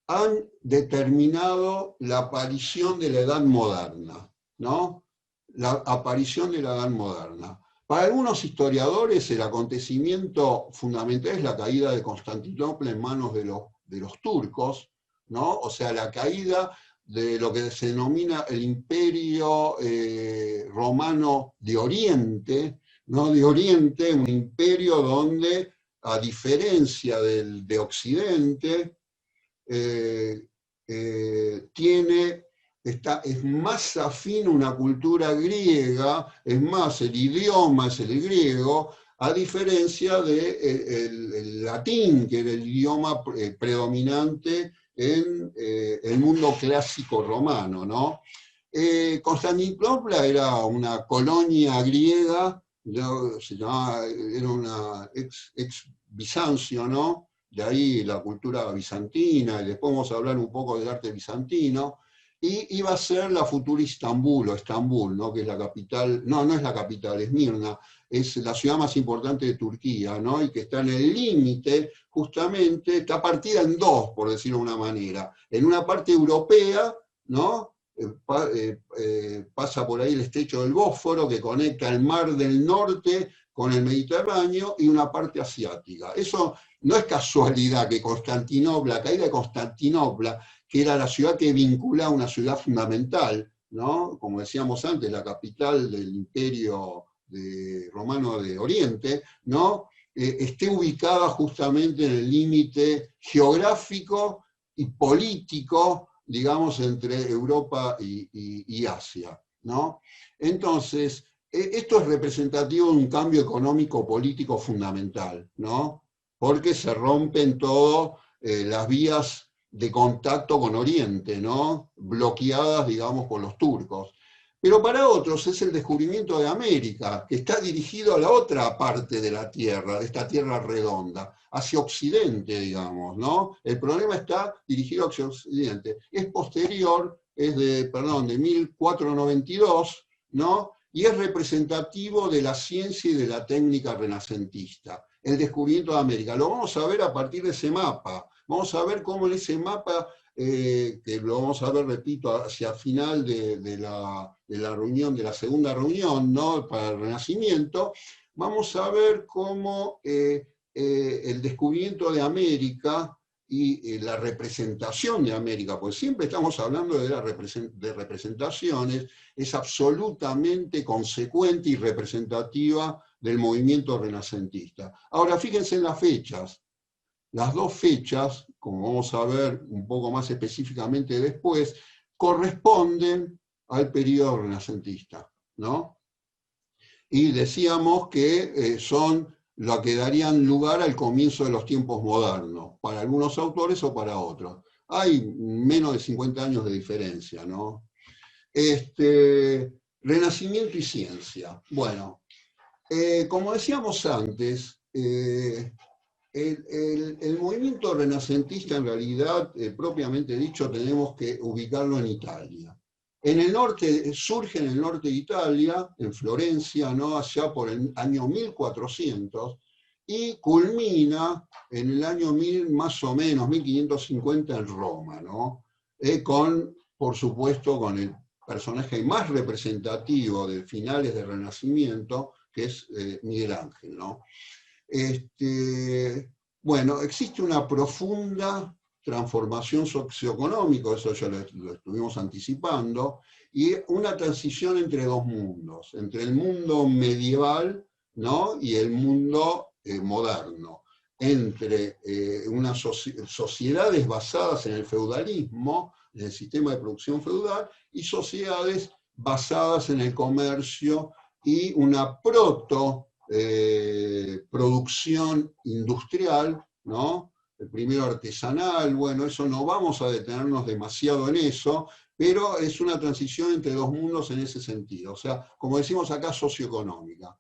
han determinado la aparición de la Edad Moderna, ¿no? La aparición de la Edad Moderna. Para algunos historiadores el acontecimiento fundamental es la caída de Constantinopla en manos de los turcos, ¿no? O sea, la caída de lo que se denomina el Imperio Romano de Oriente, ¿no? De Oriente, un imperio donde, a diferencia de Occidente, es más afín a una cultura griega, es más, el idioma es el griego, a diferencia del latín, que era el idioma predominante en el mundo clásico romano, ¿no? Constantinopla era una colonia griega, era una ex Bizancio, ¿no? De ahí la cultura bizantina, y después vamos a hablar un poco del arte bizantino, y iba a ser la futura Estambul, ¿no? Que es la capital, no es la capital, es Mirna, es la ciudad más importante de Turquía, ¿no? Y que está en el límite, justamente, está partida en dos, por decirlo de una manera. En una parte europea, ¿no? Pasa por ahí el estrecho del Bósforo, que conecta el Mar del Norte con el Mediterráneo, y una parte asiática. Eso no es casualidad que Constantinopla, la caída de Constantinopla, que era la ciudad que vincula a una ciudad fundamental, ¿no? Como decíamos antes, la capital del Imperio Romano de Oriente, ¿no? Esté ubicada justamente en el límite geográfico y político, digamos, entre Europa y Asia, ¿no? Entonces, esto es representativo de un cambio económico-político fundamental, ¿no? Porque se rompen todas las vías de contacto con Oriente, ¿no? Bloqueadas, digamos, por los turcos. Pero para otros es el descubrimiento de América, que está dirigido a la otra parte de la Tierra, de esta Tierra redonda, hacia Occidente, digamos, ¿no? El problema está dirigido hacia Occidente. Es posterior, es de 1492, ¿no? Y es representativo de la ciencia y de la técnica renacentista, el descubrimiento de América. Lo vamos a ver a partir de ese mapa. Vamos a ver cómo en ese mapa, que lo vamos a ver, repito, hacia final de la reunión, de la segunda reunión, ¿no? Para el Renacimiento, vamos a ver cómo el descubrimiento de América y la representación de América, pues siempre estamos hablando de representaciones, es absolutamente consecuente y representativa del movimiento renacentista. Ahora, fíjense en las fechas. Las dos fechas, como vamos a ver un poco más específicamente después, corresponden al periodo renacentista, ¿no? Y decíamos que son lo que darían lugar al comienzo de los tiempos modernos, para algunos autores o para otros. Hay menos de 50 años de diferencia, ¿no? Renacimiento y ciencia. Bueno, como decíamos antes, el movimiento renacentista, en realidad, propiamente dicho, tenemos que ubicarlo en Italia. En el norte, surge en el norte de Italia, en Florencia, ¿no? Allá por el año 1400, y culmina en el año 1000, más o menos, 1550 en Roma, ¿no? Por supuesto, con el personaje más representativo de finales del Renacimiento, que es Miguel Ángel, ¿no? Bueno, existe una profunda transformación socioeconómica, eso ya lo estuvimos anticipando, y una transición entre dos mundos, entre el mundo medieval, ¿no? Y el mundo moderno, entre unas sociedades basadas en el feudalismo, en el sistema de producción feudal, y sociedades basadas en el comercio y una producción industrial, ¿no? El primero artesanal, bueno, eso no vamos a detenernos demasiado en eso, pero es una transición entre dos mundos en ese sentido, o sea, como decimos acá, socioeconómica.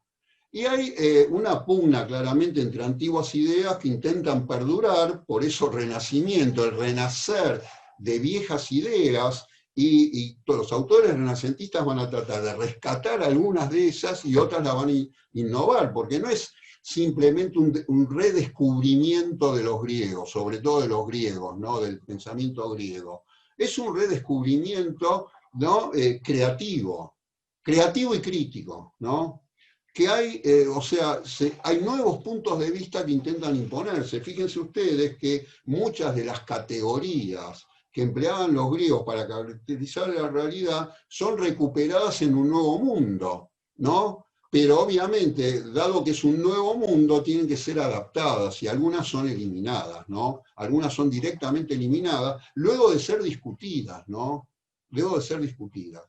Y hay una pugna claramente entre antiguas ideas que intentan perdurar, por eso renacimiento, el renacer de viejas ideas, y todos los autores renacentistas van a tratar de rescatar algunas de esas y otras las van a innovar, porque no es simplemente un redescubrimiento de los griegos, sobre todo de los griegos, ¿no? Del pensamiento griego. Es un redescubrimiento, ¿no? creativo y crítico, ¿no? Que hay, o sea, hay nuevos puntos de vista que intentan imponerse. Fíjense ustedes que muchas de las categorías que empleaban los griegos para caracterizar la realidad son recuperadas en un nuevo mundo, ¿no? Pero obviamente, dado que es un nuevo mundo, tienen que ser adaptadas y algunas son eliminadas, ¿no? Algunas son directamente eliminadas, luego de ser discutidas, ¿no? Luego de ser discutidas.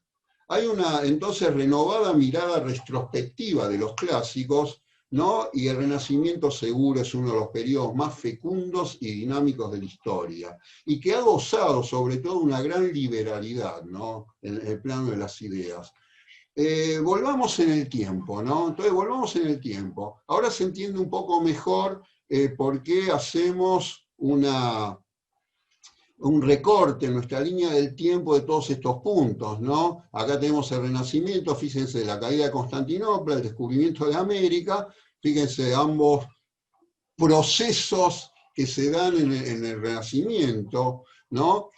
Hay una entonces renovada mirada retrospectiva de los clásicos, ¿no? Y el Renacimiento seguro es uno de los periodos más fecundos y dinámicos de la historia, y que ha gozado sobre todo una gran liberalidad, ¿no? En el plano de las ideas. Volvamos en el tiempo, ¿no? Entonces volvamos en el tiempo. Ahora se entiende un poco mejor por qué hacemos un recorte en nuestra línea del tiempo de todos estos puntos, ¿no? Acá tenemos el Renacimiento, fíjense, la caída de Constantinopla, el descubrimiento de América, fíjense ambos procesos que se dan en el Renacimiento, ¿no?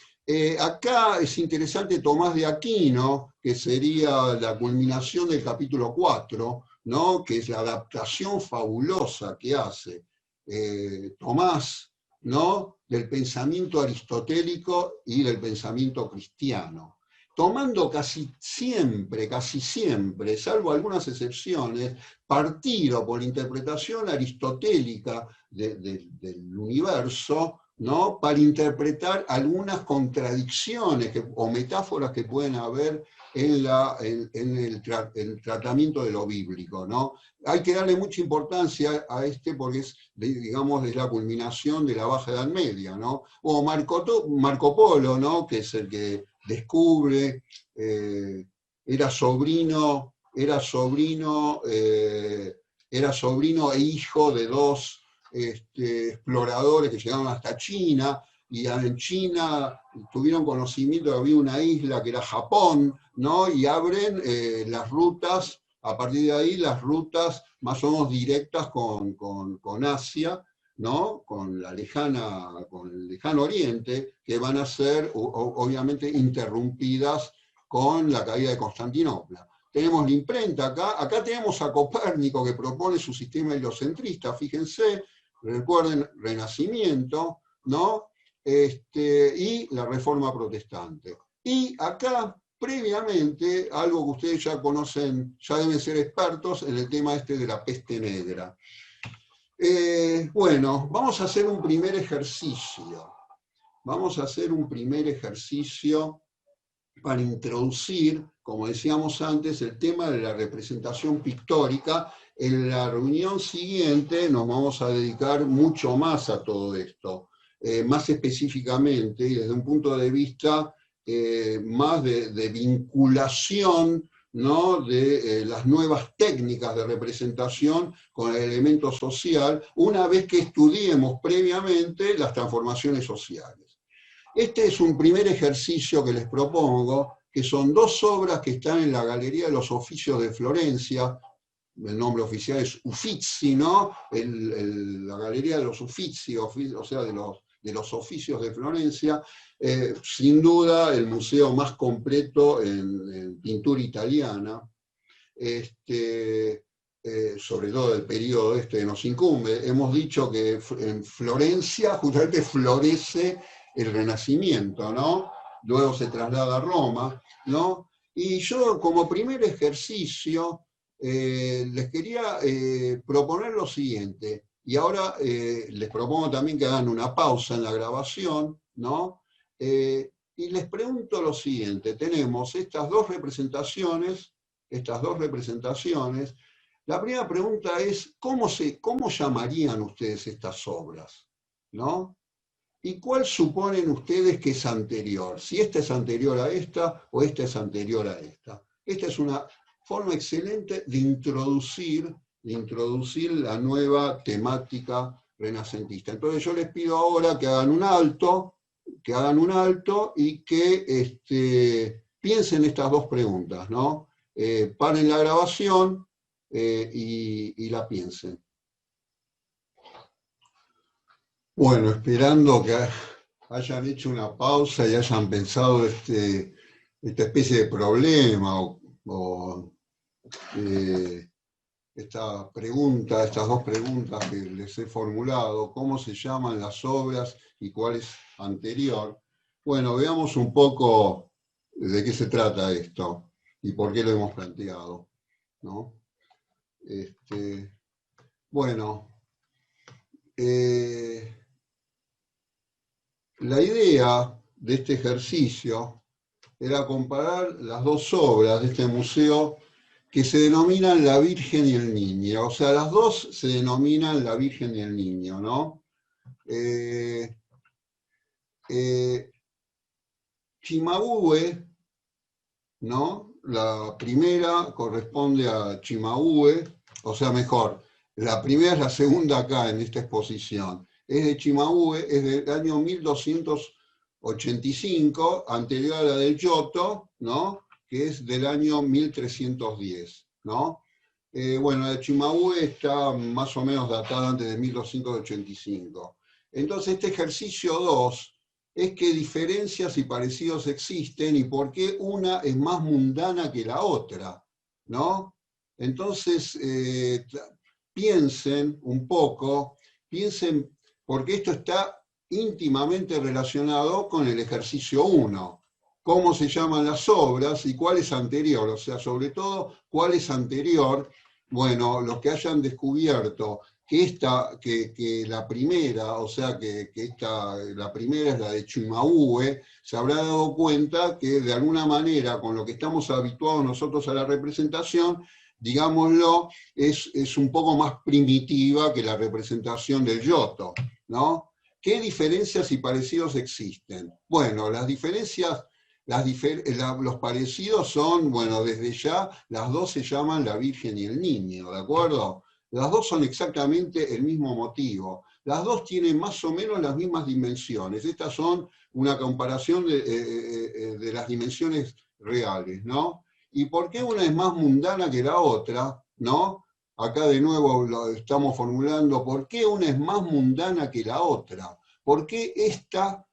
Acá es interesante Tomás de Aquino, que sería la culminación del capítulo 4, ¿no? Que es la adaptación fabulosa que hace Tomás, ¿no? Del pensamiento aristotélico y del pensamiento cristiano, tomando casi siempre, salvo algunas excepciones, partido por la interpretación aristotélica del universo, ¿no? Para interpretar algunas contradicciones o metáforas que pueden haber en el tratamiento de lo bíblico, ¿no? Hay que darle mucha importancia a porque es, digamos, de la culminación de la Baja Edad Media, ¿no? O Marco Polo, ¿no? Que es el que descubre, era sobrino e hijo de dos exploradores que llegaron hasta China, y en China tuvieron conocimiento de que había una isla que era Japón, ¿no? Y abren las rutas, a partir de ahí, las rutas más o menos directas con Asia, ¿no? Con el lejano oriente, que van a ser obviamente interrumpidas con la caída de Constantinopla. Tenemos la imprenta acá tenemos a Copérnico, que propone su sistema heliocentrista, fíjense, recuerden, Renacimiento, ¿no? Y la Reforma Protestante. Y acá previamente algo que ustedes ya conocen, ya deben ser expertos en el tema este de la peste negra. Bueno, vamos a hacer un primer ejercicio. Vamos a hacer un primer ejercicio para introducir, como decíamos antes, el tema de la representación pictórica. En la reunión siguiente nos vamos a dedicar mucho más a todo esto, más específicamente y desde un punto de vista más de vinculación, ¿no?, de las nuevas técnicas de representación con el elemento social, una vez que estudiemos previamente las transformaciones sociales. Este es un primer ejercicio que les propongo, que son dos obras que están en la Galería de los Oficios de Florencia. El nombre oficial es Uffizi, ¿no? La Galería de los Uffizi, o sea, de los Oficios de Florencia, sin duda el museo más completo en pintura italiana, sobre todo el periodo este que nos incumbe. Hemos dicho que en Florencia justamente florece el Renacimiento, ¿no? Luego se traslada a Roma, ¿no? Y yo como primer ejercicio les quería proponer lo siguiente, y ahora les propongo también que hagan una pausa en la grabación, ¿no? Y les pregunto lo siguiente, tenemos estas dos representaciones. La primera pregunta es, ¿cómo llamarían ustedes estas obras? ¿No? ¿Y cuál suponen ustedes que es anterior? Si esta es anterior a esta o esta es anterior a esta. Esta es una forma excelente de introducir la nueva temática renacentista. Entonces yo les pido ahora que hagan un alto, y que piensen estas dos preguntas, ¿no? Paren la grabación y la piensen. Bueno, esperando que hayan hecho una pausa y hayan pensado esta especie de problema o estas dos preguntas que les he formulado, ¿cómo se llaman las obras y cuál es anterior? Bueno, veamos un poco de qué se trata esto y por qué lo hemos planteado, ¿no? Bueno, la idea de este ejercicio era comparar las dos obras de este museo que se denominan La Virgen y el Niño. O sea, las dos se denominan La Virgen y el Niño, ¿no? Cimabue, ¿no? La primera corresponde a Cimabue, o sea, mejor, la primera es la segunda acá en esta exposición. Es de Cimabue, es del año 1285, anterior a la del Giotto, ¿no?, que es del año 1310, ¿no? Bueno, la de Cimabue está más o menos datada antes de 1285. Entonces, este ejercicio 2 es qué diferencias y parecidos existen y por qué una es más mundana que la otra, ¿no? Entonces, piensen un poco, porque esto está íntimamente relacionado con el ejercicio 1. ¿Cómo se llaman las obras y cuál es anterior? O sea, sobre todo, ¿cuál es anterior? Bueno, los que hayan descubierto que la primera, o sea, la primera es la de Cimabue, se habrá dado cuenta que de alguna manera, con lo que estamos habituados nosotros a la representación, digámoslo, es un poco más primitiva que la representación del Giotto, ¿no? ¿Qué diferencias y parecidos existen? Bueno, los parecidos son, bueno, desde ya, las dos se llaman La Virgen y el Niño, ¿de acuerdo? Las dos son exactamente el mismo motivo. Las dos tienen más o menos las mismas dimensiones. Estas son una comparación de las dimensiones reales, ¿no? ¿Y por qué una es más mundana que la otra? ¿No? Acá de nuevo lo estamos formulando, ¿por qué una es más mundana que la otra? ¿Por qué esta,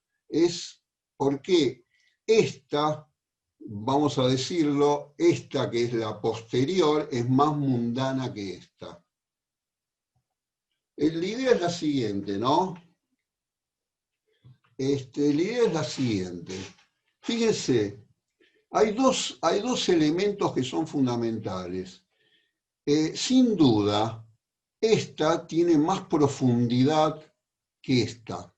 vamos a decirlo, esta que es la posterior, es más mundana que esta? La idea es la siguiente, ¿no? La idea es la siguiente. Fíjense, hay dos elementos que son fundamentales. Sin duda, esta tiene más profundidad que esta,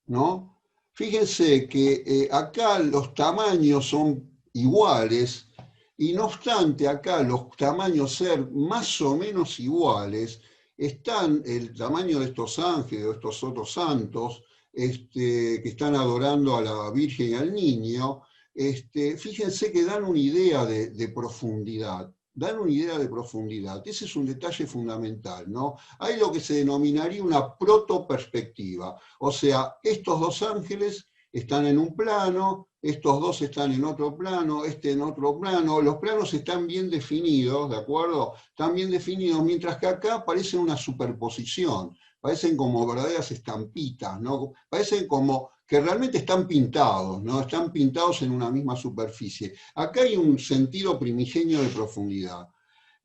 ¿no? Fíjense que acá los tamaños son iguales, y no obstante acá los tamaños ser más o menos iguales, están el tamaño de estos ángeles o estos otros santos que están adorando a la Virgen y al Niño, fíjense que dan una idea de profundidad. Dan una idea de profundidad. Ese es un detalle fundamental, ¿no? Hay lo que se denominaría una protoperspectiva. O sea, estos dos ángeles están en un plano, estos dos están en otro plano, este en otro plano, los planos están bien definidos, ¿de acuerdo? Están bien definidos, mientras que acá parece una superposición, parecen como verdaderas estampitas, ¿no? Parecen como que realmente están pintados, ¿no? Están pintados en una misma superficie. Acá hay un sentido primigenio de profundidad.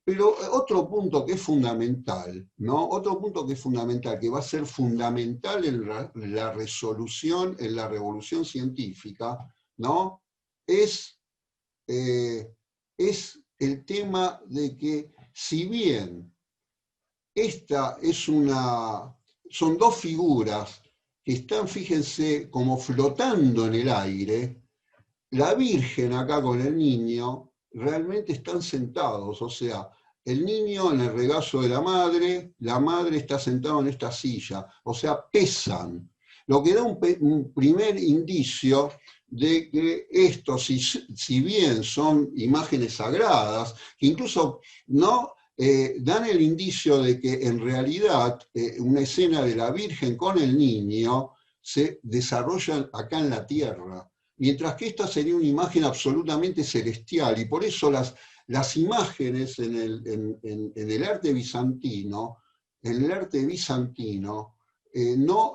Pero otro punto que es fundamental, ¿no? Otro punto que es fundamental, que va a ser fundamental en la resolución, en la revolución científica, ¿no? Es el tema de que, si bien esta es son dos figuras que están, fíjense, como flotando en el aire, la Virgen acá con el niño realmente están sentados, o sea, el niño en el regazo de la madre está sentada en esta silla, o sea, pesan, lo que da un primer indicio de que esto, si bien son imágenes sagradas, que incluso no dan el indicio de que en realidad una escena de la Virgen con el niño se desarrolla acá en la tierra, mientras que esta sería una imagen absolutamente celestial, y por eso las imágenes en el arte bizantino, no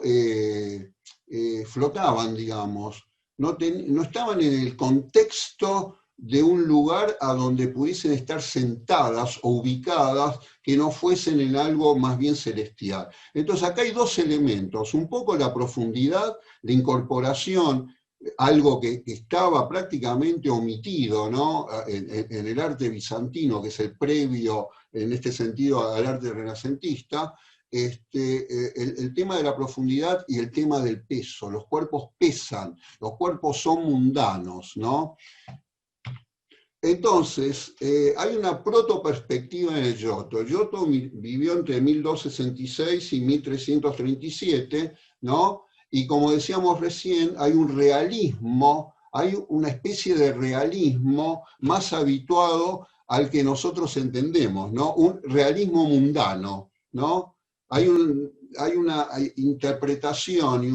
flotaban, digamos, no estaban en el contexto de un lugar a donde pudiesen estar sentadas o ubicadas que no fuesen en algo más bien celestial. Entonces acá hay dos elementos, un poco la profundidad, la incorporación, algo que estaba prácticamente omitido, ¿no? en el arte bizantino, que es el previo, en este sentido, al arte renacentista, el tema de la profundidad y el tema del peso. Los cuerpos pesan, los cuerpos son mundanos, ¿no? Entonces, hay una protoperspectiva en el Giotto. Giotto vivió entre 1266 y 1337, ¿no? Y como decíamos recién, hay un realismo, hay una especie de realismo más habituado al que nosotros entendemos, ¿no? Un realismo mundano, ¿no? Hay una interpretación y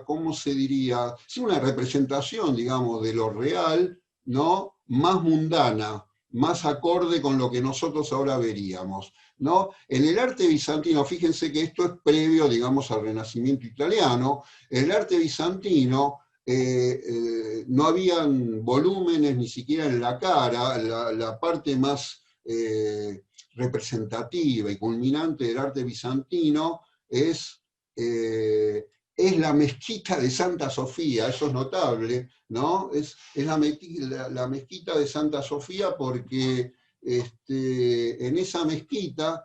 ¿cómo se diría? Sí, una representación, digamos, de lo real, ¿no? Más mundana, más acorde con lo que nosotros ahora veríamos, ¿no? En el arte bizantino, fíjense que esto es previo, digamos, al Renacimiento italiano, el arte bizantino no habían volúmenes ni siquiera en la cara, la parte más representativa y culminante del arte bizantino es la mezquita de Santa Sofía, eso es notable, ¿no? Es la mezquita de Santa Sofía porque en esa mezquita,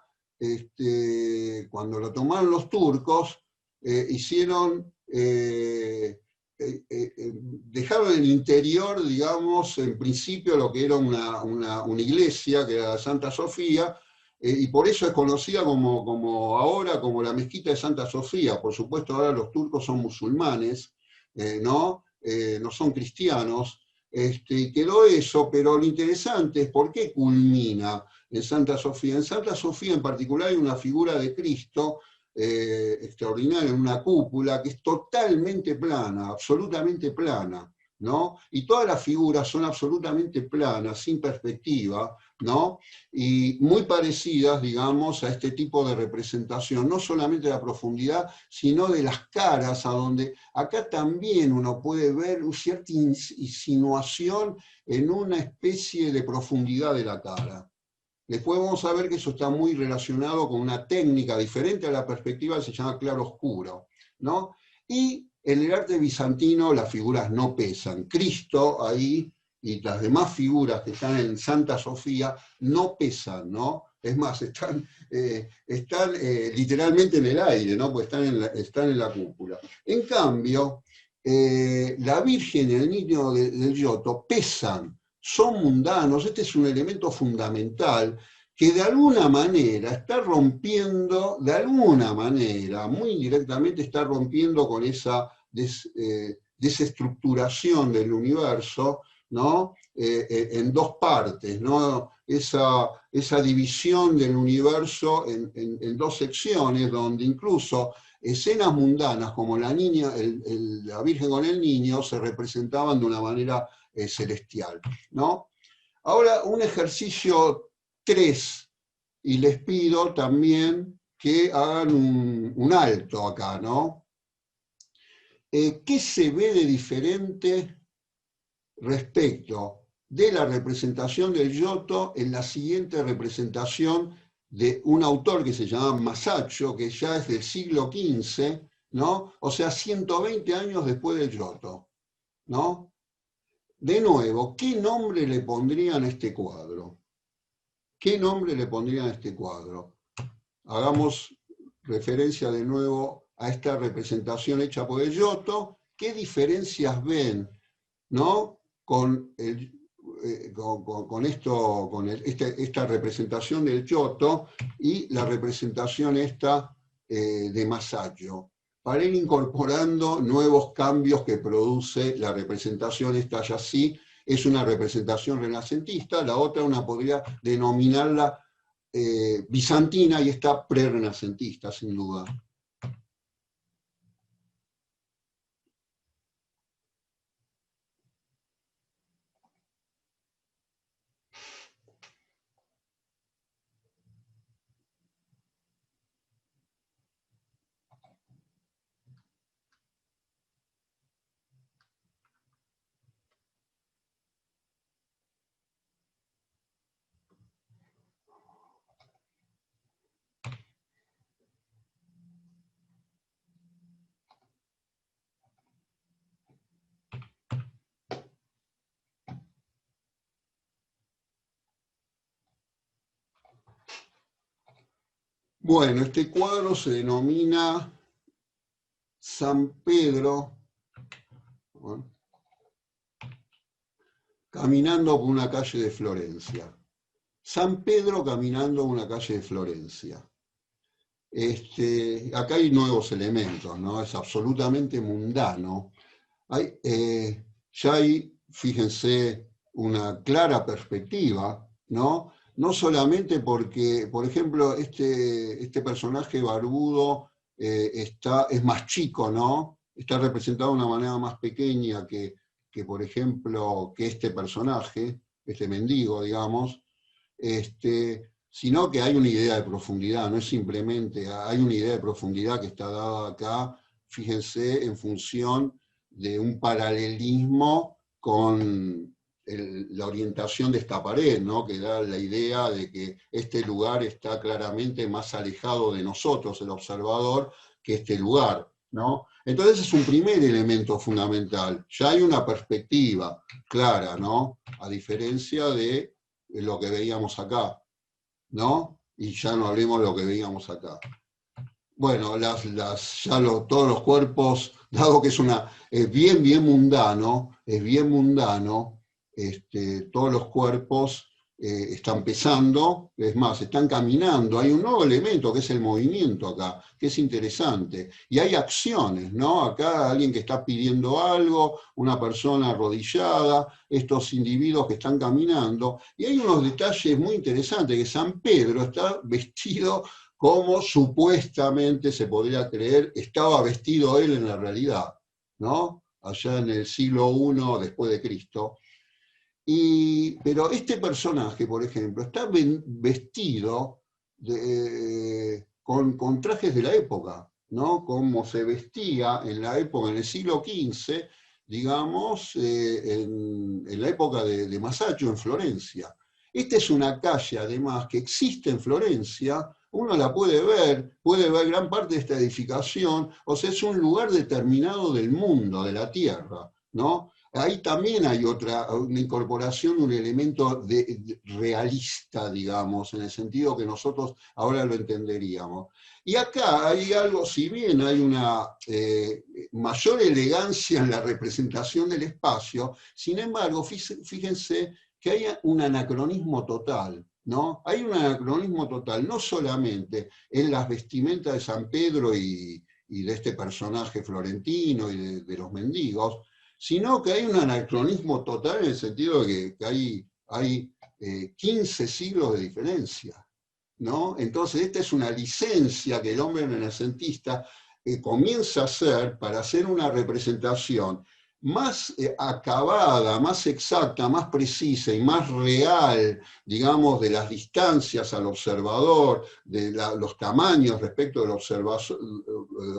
cuando lo tomaron los turcos, hicieron, dejaron en el interior, digamos, en principio lo que era una iglesia, que era Santa Sofía, y por eso es conocida como ahora como la mezquita de Santa Sofía. Por supuesto, ahora los turcos son musulmanes, ¿no? No son cristianos, y quedó eso, pero lo interesante es por qué culmina en Santa Sofía. En Santa Sofía en particular hay una figura de Cristo extraordinaria, en una cúpula que es totalmente plana, absolutamente plana, ¿no? Y todas las figuras son absolutamente planas, sin perspectiva, ¿no? Y muy parecidas, digamos, a este tipo de representación, no solamente de la profundidad, sino de las caras, a donde acá también uno puede ver una cierta insinuación en una especie de profundidad de la cara. Después vamos a ver que eso está muy relacionado con una técnica diferente a la perspectiva que se llama claro-oscuro, ¿no? Y En el arte bizantino las figuras no pesan. Cristo ahí y las demás figuras que están en Santa Sofía no pesan, ¿no? Es más, están literalmente en el aire, ¿no? Pues están en la cúpula. En cambio, la Virgen y el niño del Giotto pesan, son mundanos. Este es un elemento fundamental que de alguna manera está rompiendo, de alguna manera, muy indirectamente está rompiendo con esa desestructuración del universo, ¿no? En dos partes, ¿no? Esa división del universo en dos secciones, donde incluso escenas mundanas como la Virgen con el niño se representaban de una manera celestial, ¿no? Ahora, un ejercicio 3, y les pido también que hagan un alto acá, ¿no? ¿Qué se ve de diferente respecto de la representación del Giotto en la siguiente representación de un autor que se llama Masaccio, que ya es del siglo XV, ¿no? O sea, 120 años después del Giotto, ¿no? De nuevo, ¿qué nombre le pondrían a este cuadro? ¿Qué nombre le pondrían a este cuadro? Hagamos referencia de nuevo a esta representación hecha por el Giotto. ¿Qué diferencias ven, ¿no? con esta representación del Giotto y la representación esta de Masaccio, para ir incorporando nuevos cambios que produce la representación esta ya sí, es una representación renacentista, la otra una podría denominarla bizantina y esta pre-renacentista, sin duda. Bueno, este cuadro se denomina San Pedro, bueno, caminando por una calle de Florencia. San Pedro caminando por una calle de Florencia. Acá hay nuevos elementos, ¿no? Es absolutamente mundano. Ya hay, fíjense, una clara perspectiva, ¿no? No solamente porque, por ejemplo, este personaje barbudo es más chico, ¿no? Está representado de una manera más pequeña por ejemplo, que este personaje, este mendigo, digamos, sino que hay una idea de profundidad, no es simplemente, hay una idea de profundidad que está dada acá, fíjense, en función de un paralelismo con la orientación de esta pared, ¿no? Que da la idea de que este lugar está claramente más alejado de nosotros, el observador, que este lugar, ¿no? Entonces es un primer elemento fundamental, ya hay una perspectiva clara, ¿no? A diferencia de lo que veíamos acá, ¿no? Y ya no hablemos de lo que veíamos acá. Bueno, todos los cuerpos, dado que es bien mundano, todos los cuerpos están pesando, es más, están caminando, hay un nuevo elemento que es el movimiento acá, que es interesante, y hay acciones, ¿no? Acá alguien que está pidiendo algo, una persona arrodillada, estos individuos que están caminando, y hay unos detalles muy interesantes, que San Pedro está vestido como supuestamente se podría creer estaba vestido él en la realidad, ¿no? Allá en el siglo I después de Cristo. Pero este personaje, por ejemplo, está vestido con trajes de la época, ¿no? Como se vestía en la época, en el siglo XV, digamos, en la época de Masaccio en Florencia. Esta es una calle, además, que existe en Florencia, uno la puede ver gran parte de esta edificación, o sea, es un lugar determinado del mundo, de la Tierra, ¿no? Ahí también hay una incorporación, un elemento realista, digamos, en el sentido que nosotros ahora lo entenderíamos. Y acá hay algo, si bien hay una mayor elegancia en la representación del espacio, sin embargo, fíjense que hay un anacronismo total, ¿no? Hay un anacronismo total, no solamente en las vestimentas de San Pedro y de este personaje florentino y de los mendigos, sino que hay un anacronismo total en el sentido de que hay 15 siglos de diferencia, ¿no? Entonces, esta es una licencia que el hombre renacentista comienza a hacer para hacer una representación más acabada, más exacta, más precisa y más real, digamos, de las distancias al observador, de los tamaños respecto del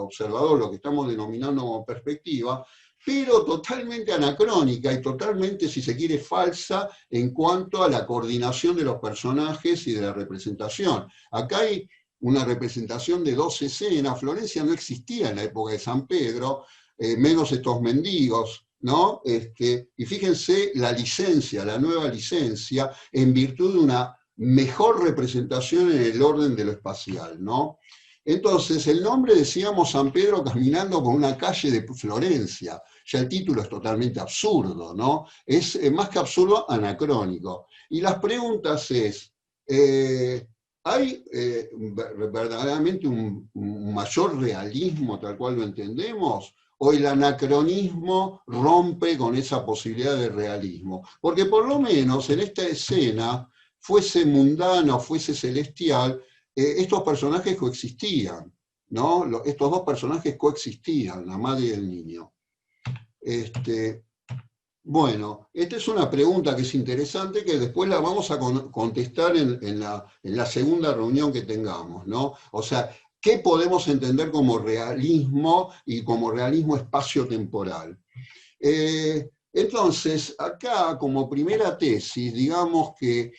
observador, lo que estamos denominando como perspectiva, pero totalmente anacrónica y totalmente, si se quiere, falsa en cuanto a la coordinación de los personajes y de la representación. Acá hay una representación de 2 escenas. Florencia no existía en la época de San Pedro, menos estos mendigos, ¿no? Y fíjense la licencia, la nueva licencia, en virtud de una mejor representación en el orden de lo espacial, ¿no? Entonces, el nombre, decíamos, San Pedro caminando por una calle de Florencia. Ya el título es totalmente absurdo, ¿no? Es más que absurdo, anacrónico. Y las preguntas es, ¿hay verdaderamente un mayor realismo tal cual lo entendemos? ¿O el anacronismo rompe con esa posibilidad de realismo? Porque por lo menos en esta escena, fuese mundana o fuese celestial, estos personajes coexistían, ¿no? Estos 2 personajes coexistían, la madre y el niño. Bueno, esta es una pregunta que es interesante, que después la vamos a contestar en la segunda reunión que tengamos, ¿no? O sea, ¿qué podemos entender como realismo y como realismo espacio-temporal? Entonces, acá como primera tesis, digamos que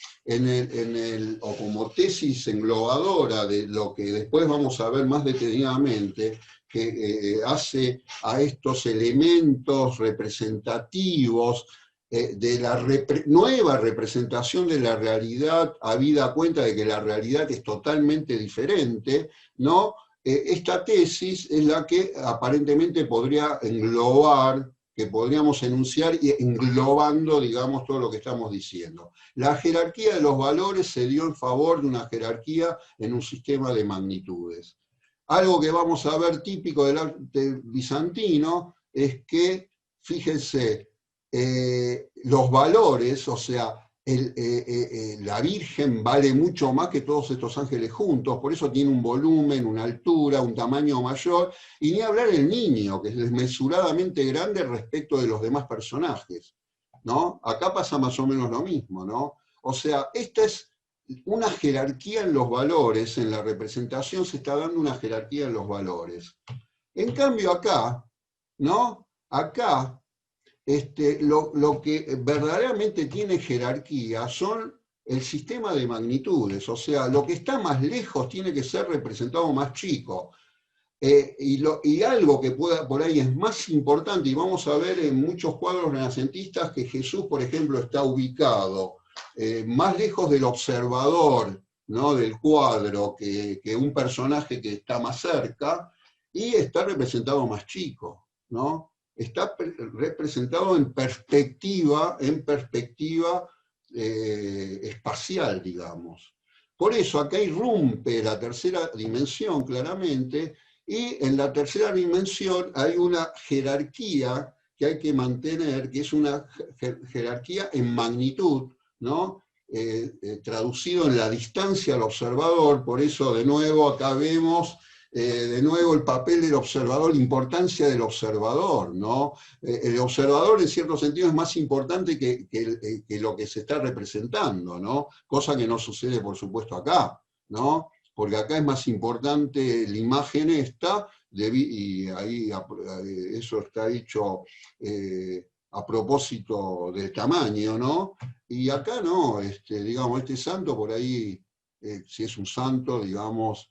o como tesis englobadora de lo que después vamos a ver más detenidamente, que hace a estos elementos representativos de la nueva representación de la realidad, habida cuenta de que la realidad es totalmente diferente, ¿no? Esta tesis es la que aparentemente podría englobar, que podríamos enunciar y englobando, digamos, todo lo que estamos diciendo. La jerarquía de los valores se dio en favor de una jerarquía en un sistema de magnitudes. Algo que vamos a ver típico del arte bizantino es que, fíjense, los valores, o sea, la Virgen vale mucho más que todos estos ángeles juntos, por eso tiene un volumen, una altura, un tamaño mayor, y ni hablar el niño, que es desmesuradamente grande respecto de los demás personajes, ¿no? Acá pasa más o menos lo mismo, ¿no? O sea, esta es una jerarquía en los valores, en la representación se está dando una jerarquía en los valores. En cambio acá, ¿no? Acá, lo que verdaderamente tiene jerarquía son el sistema de magnitudes, o sea, lo que está más lejos tiene que ser representado más chico. Y algo que pueda por ahí es más importante, y vamos a ver en muchos cuadros renacentistas que Jesús, por ejemplo, está ubicado más lejos del observador, ¿no? Del cuadro, que un personaje que está más cerca, y está representado más chico, ¿no? Está representado en perspectiva espacial, digamos. Por eso acá irrumpe la tercera dimensión claramente, y en la tercera dimensión hay una jerarquía que hay que mantener, que es una jerarquía en magnitud, ¿no? Traducido en la distancia al observador. Por eso de nuevo acá vemos de nuevo el papel del observador, la importancia del observador, ¿no? El observador en cierto sentido es más importante que lo que se está representando, ¿no? Cosa que no sucede por supuesto acá, ¿no? Porque acá es más importante la imagen esta, y ahí eso está hecho a propósito del tamaño, ¿no? Y acá no, digamos, este santo por ahí si es un santo, digamos,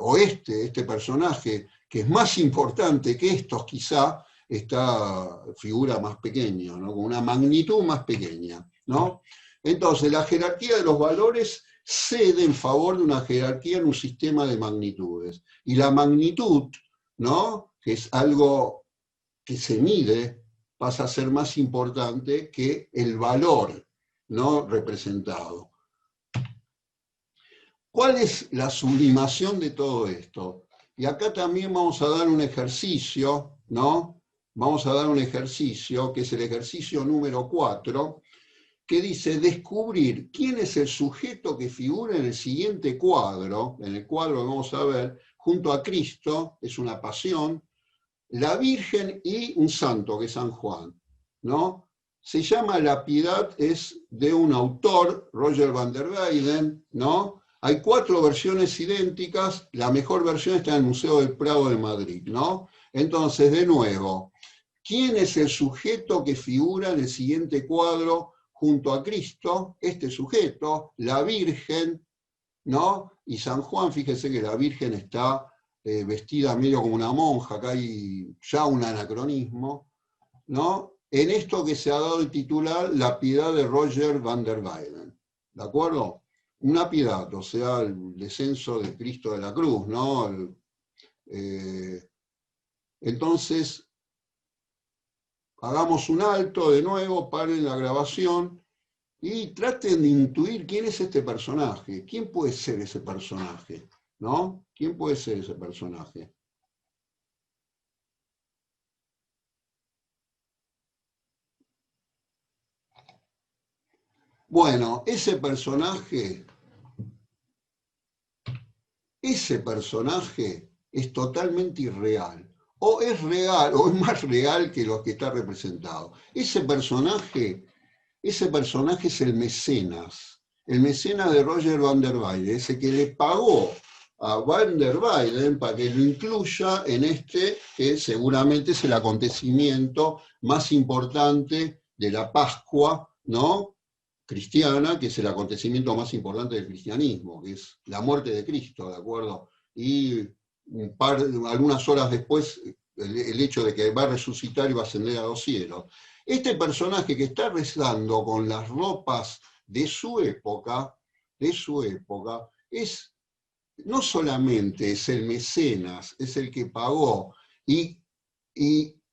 o este personaje, que es más importante que estos quizá, esta figura más pequeña, ¿no? Con una magnitud más pequeña, ¿no? Entonces, la jerarquía de los valores cede en favor de una jerarquía en un sistema de magnitudes. Y la magnitud, ¿no? Que es algo que se mide, pasa a ser más importante que el valor, ¿no? Representado. ¿Cuál es la sublimación de todo esto? Y acá también vamos a dar un ejercicio, ¿no? Vamos a dar un ejercicio, que es el ejercicio número 4, que dice descubrir quién es el sujeto que figura en el siguiente cuadro, en el cuadro que vamos a ver, junto a Cristo, es una pasión, la Virgen y un santo, que es San Juan, ¿no? Se llama La Piedad, es de un autor, Roger van der Weyden, ¿no? Hay 4 versiones idénticas, la mejor versión está en el Museo del Prado de Madrid, ¿no? Entonces, de nuevo, ¿quién es el sujeto que figura en el siguiente cuadro junto a Cristo? Este sujeto, la Virgen, ¿no? Y San Juan, fíjese que la Virgen está vestida medio como una monja, acá hay ya un anacronismo, ¿no? En esto que se ha dado el titular, La Piedad de Roger van der Weyden, ¿de acuerdo? Una piedad, o sea, el descenso de Cristo de la cruz, ¿no? Entonces, hagamos un alto de nuevo, paren la grabación y traten de intuir quién es este personaje, quién puede ser ese personaje, ¿no? ¿Quién puede ser ese personaje? Bueno, ese personaje es totalmente irreal. O es real, o es más real que lo que está representado. Ese personaje es el mecenas de Roger van der Weyden, ese que le pagó a van der Weyden para que lo incluya en este, que seguramente es el acontecimiento más importante de la Pascua, ¿no? Cristiana, que es el acontecimiento más importante del cristianismo, que es la muerte de Cristo, ¿de acuerdo? Y algunas horas después, el hecho de que va a resucitar y va a ascender a los cielos. Este personaje que está rezando con las ropas de su época, no solamente es el mecenas, es el que pagó y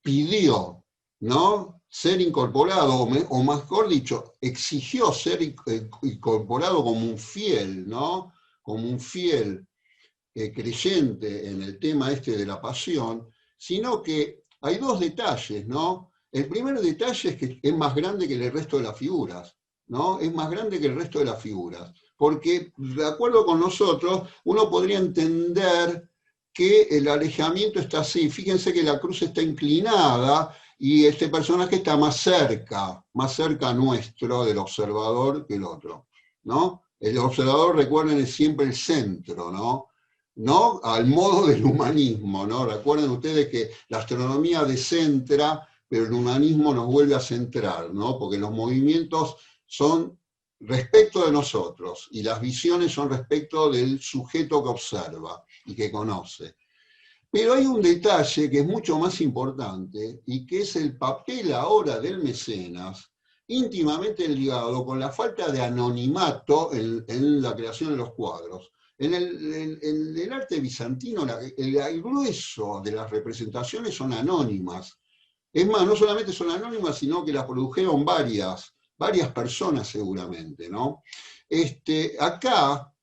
pidió, ¿no? Ser incorporado, o mejor dicho, exigió ser incorporado como un fiel, ¿no? Como un fiel creyente en el tema este de la pasión, sino que hay 2 detalles, ¿no? El primer detalle es que es más grande que el resto de las figuras, ¿no? Es más grande que el resto de las figuras, porque de acuerdo con nosotros, uno podría entender que el alejamiento está así. Fíjense que la cruz está inclinada y este personaje está más cerca nuestro del observador que el otro, ¿no? El observador, recuerden, es siempre el centro, ¿no? ¿No? Al modo del humanismo, ¿no? Recuerden ustedes que la astronomía descentra, pero el humanismo nos vuelve a centrar, ¿no? Porque los movimientos son respecto de nosotros y las visiones son respecto del sujeto que observa y que conoce. Pero hay un detalle que es mucho más importante y que es el papel ahora del mecenas, íntimamente ligado con la falta de anonimato en la creación de los cuadros. En el arte bizantino, el grueso de las representaciones son anónimas. Es más, no solamente son anónimas, sino que las produjeron varias personas seguramente, ¿no? Acá,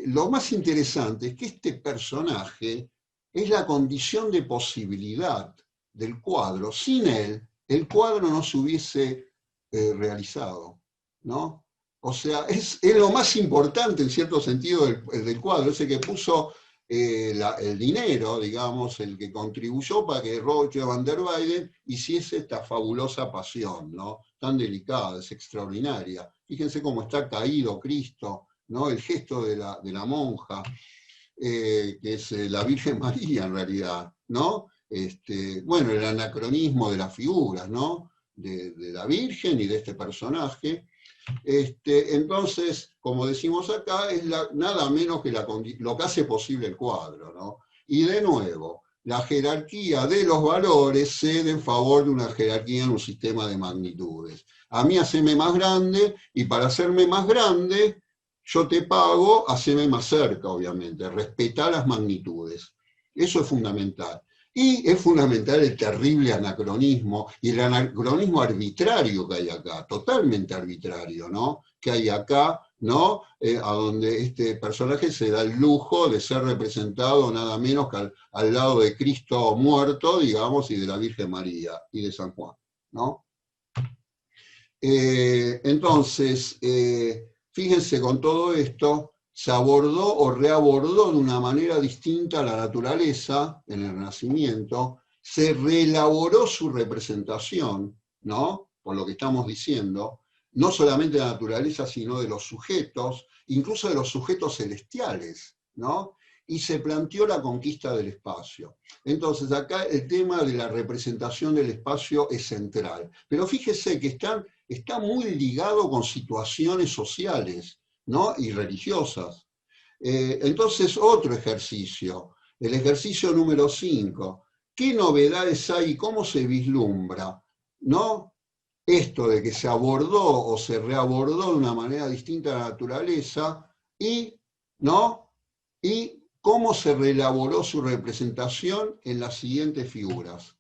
lo más interesante es que este personaje es la condición de posibilidad del cuadro. Sin él, el cuadro no se hubiese realizado, ¿no? O sea, es lo más importante en cierto sentido del cuadro, ese que puso el dinero, digamos, el que contribuyó para que Roger van der Weyden hiciese esta fabulosa pasión, ¿no? Tan delicada, es extraordinaria. Fíjense cómo está caído Cristo, ¿no? El gesto de la monja, que es la Virgen María en realidad, ¿no? Bueno, el anacronismo de las figuras, ¿no? De la Virgen y de este personaje. Entonces, como decimos acá, es nada menos que lo que hace posible el cuadro, ¿no? Y de nuevo, la jerarquía de los valores cede en favor de una jerarquía en un sistema de magnitudes. A mí haceme más grande, y para hacerme más grande, yo te pago, haceme más cerca, obviamente, respetar las magnitudes. Eso es fundamental. Y es fundamental el terrible anacronismo, y el anacronismo arbitrario que hay acá, totalmente arbitrario, ¿no? Que hay acá, ¿no? A donde este personaje se da el lujo de ser representado nada menos que al lado de Cristo muerto, digamos, y de la Virgen María y de San Juan, ¿no? Entonces, fíjense, con todo esto se abordó o reabordó de una manera distinta la naturaleza en el Renacimiento, se reelaboró su representación, ¿no? Por lo que estamos diciendo, no solamente de la naturaleza, sino de los sujetos, incluso de los sujetos celestiales, ¿no? Y se planteó la conquista del espacio. Entonces, acá el tema de la representación del espacio es central. Pero fíjese que está muy ligado con situaciones sociales, ¿no? Y religiosas. Entonces, otro ejercicio, el ejercicio número 5. ¿Qué novedades hay y cómo se vislumbra? ¿No? Esto de que se abordó o se reabordó de una manera distinta la naturaleza y, ¿no? Y cómo se reelaboró su representación en las siguientes figuras,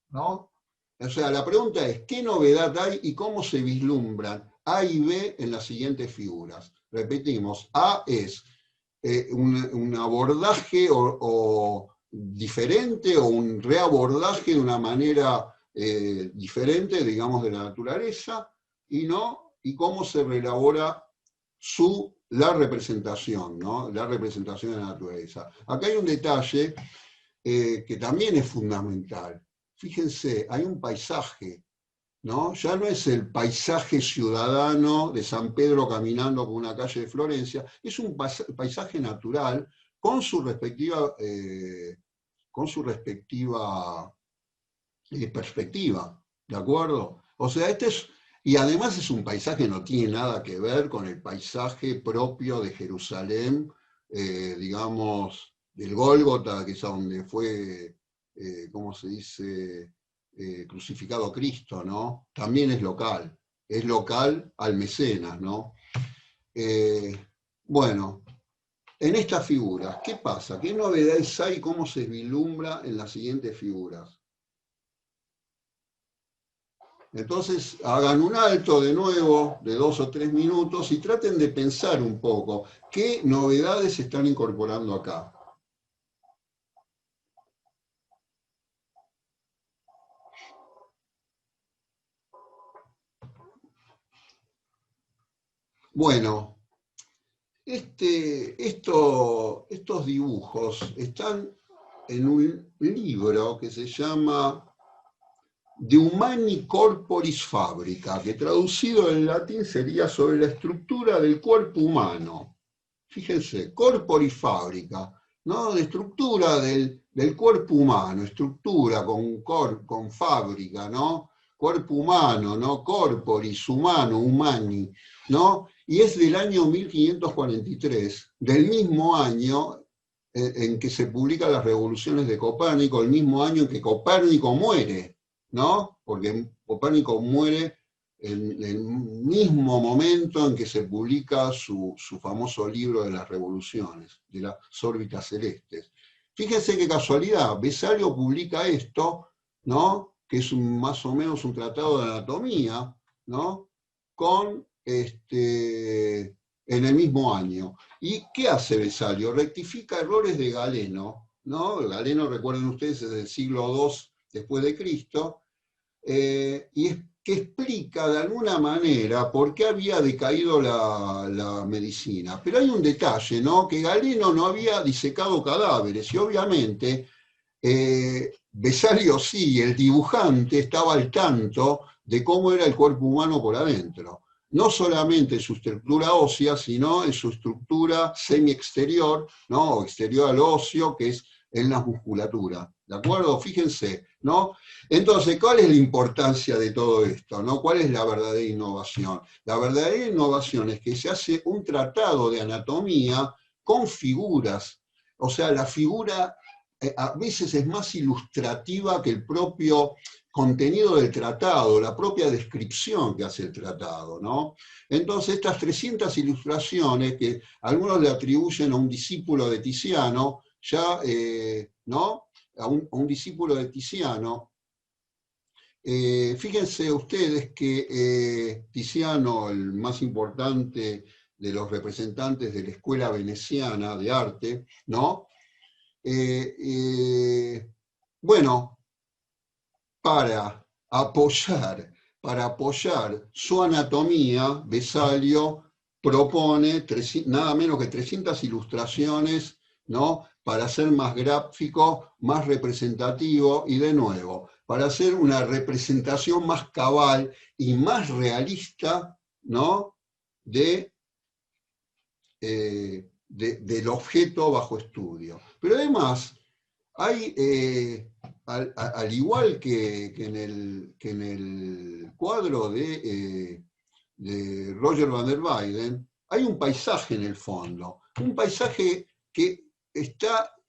¿no? O sea, la pregunta es, ¿qué novedad hay y cómo se vislumbran A y B en las siguientes figuras? Repetimos, A es un abordaje o diferente o un reabordaje de una manera diferente, digamos, de la naturaleza, y cómo se reelabora la representación, ¿no? La representación de la naturaleza. Acá hay un detalle que también es fundamental. Fíjense, hay un paisaje, ¿no? Ya no es el paisaje ciudadano de San Pedro caminando por una calle de Florencia, es un paisaje natural con su respectiva perspectiva, ¿de acuerdo? O sea, y además es un paisaje que no tiene nada que ver con el paisaje propio de Jerusalén, digamos, del Gólgota, que es donde fue, ¿cómo se dice?, crucificado Cristo, ¿no? También es local al mecenas, ¿no? Bueno, en estas figuras, ¿qué pasa? ¿Qué novedades hay? ¿Cómo se vislumbra en las siguientes figuras? Entonces, hagan un alto de nuevo de 2 o 3 minutos y traten de pensar un poco qué novedades se están incorporando acá. Bueno, estos dibujos están en un libro que se llama De Humani Corporis Fabrica, que traducido en latín sería sobre la estructura del cuerpo humano. Fíjense, corporis fabrica, ¿no? De estructura del cuerpo humano, estructura con fábrica, ¿no? Cuerpo humano, ¿no? Corporis, humano, humani, ¿no? Y es del año 1543, del mismo año en que se publican las revoluciones de Copérnico, el mismo año en que Copérnico muere, ¿no? Porque Copérnico muere en el mismo momento en que se publica su famoso libro de las revoluciones, de las órbitas celestes. Fíjense qué casualidad, Vesalio publica esto, ¿no? Que es más o menos un tratado de anatomía, ¿no? En el mismo año. ¿Y qué hace Vesalio? Rectifica errores de Galeno, ¿no? Galeno, recuerden ustedes, es del siglo II después de Cristo, y es que explica de alguna manera por qué había decaído la medicina. Pero hay un detalle, ¿no? Que Galeno no había disecado cadáveres, y obviamente Vesalio sí, el dibujante, estaba al tanto de cómo era el cuerpo humano por adentro. No solamente en su estructura ósea, sino en su estructura semi-exterior, ¿no? O exterior al óseo, que es en la musculatura, ¿de acuerdo? Fíjense, ¿no? Entonces, ¿cuál es la importancia de todo esto, ¿no? ¿Cuál es la verdadera innovación? La verdadera innovación es que se hace un tratado de anatomía con figuras, o sea, la figura a veces es más ilustrativa que el propio contenido del tratado, la propia descripción que hace el tratado, ¿no? Entonces, estas 300 ilustraciones que algunos le atribuyen a un discípulo de Tiziano, ya, ¿no? A un discípulo de Tiziano, fíjense ustedes que Tiziano, el más importante de los representantes de la escuela veneciana de arte, ¿no? Bueno, para apoyar su anatomía, Vesalio propone nada menos que 300 ilustraciones, ¿no? Para ser más gráfico, más representativo y, de nuevo, para hacer una representación más cabal y más realista, ¿no? Del objeto bajo estudio. Pero además, hay, al igual que en el cuadro de Roger van der Weyden, hay un paisaje en el fondo, un paisaje que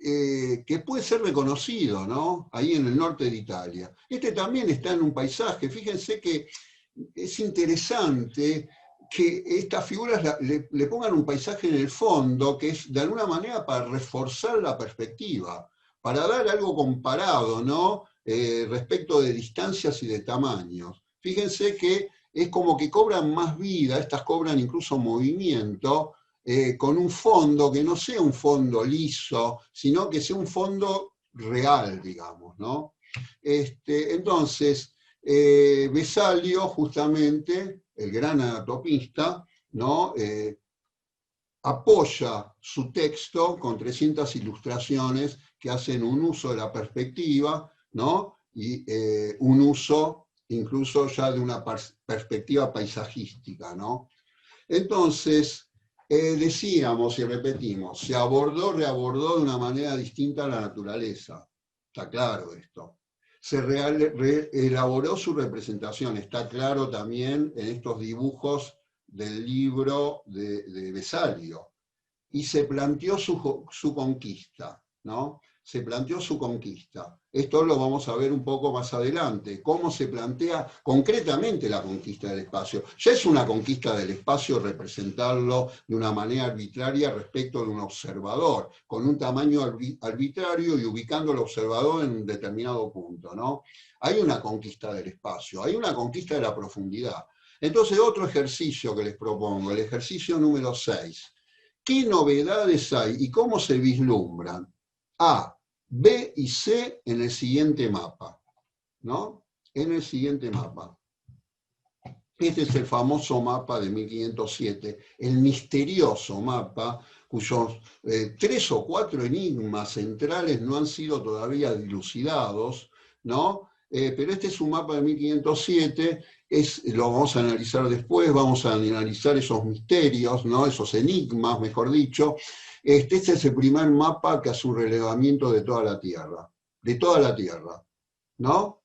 que puede ser reconocido, ¿no? Ahí en el norte de Italia. Este también está en un paisaje. Fíjense que es interesante que estas figuras le pongan un paisaje en el fondo, que es de alguna manera para reforzar la perspectiva, para dar algo comparado, ¿no? Respecto de distancias y de tamaños. Fíjense que es como que cobran más vida, estas cobran incluso movimiento, con un fondo que no sea un fondo liso, sino que sea un fondo real, digamos, ¿no? Entonces, Vesalio, justamente, el gran anatomista, ¿no? Apoya su texto con 300 ilustraciones que hacen un uso de la perspectiva, ¿no? Y un uso incluso ya de una perspectiva paisajística, ¿no? Entonces, decíamos y repetimos, se reabordó de una manera distinta la naturaleza. Está claro esto. Se elaboró su representación, está claro también en estos dibujos del libro de Vesalio. Y se planteó su conquista, ¿no? Se planteó su conquista. Esto lo vamos a ver un poco más adelante, cómo se plantea concretamente la conquista del espacio. Ya es una conquista del espacio representarlo de una manera arbitraria respecto de un observador, con un tamaño arbitrario y ubicando al observador en un determinado punto, ¿no? Hay una conquista del espacio, hay una conquista de la profundidad. Entonces, otro ejercicio que les propongo, el ejercicio número 6. ¿Qué novedades hay y cómo se vislumbran A, B y C en el siguiente mapa? ¿No? En el siguiente mapa. Este es el famoso mapa de 1507, el misterioso mapa cuyos 3 o 4 enigmas centrales no han sido todavía dilucidados, ¿no? Pero este es un mapa de 1507, lo vamos a analizar después, vamos a analizar esos misterios, ¿no? Esos enigmas, mejor dicho. Este es el primer mapa que hace un relevamiento de toda la Tierra, ¿no?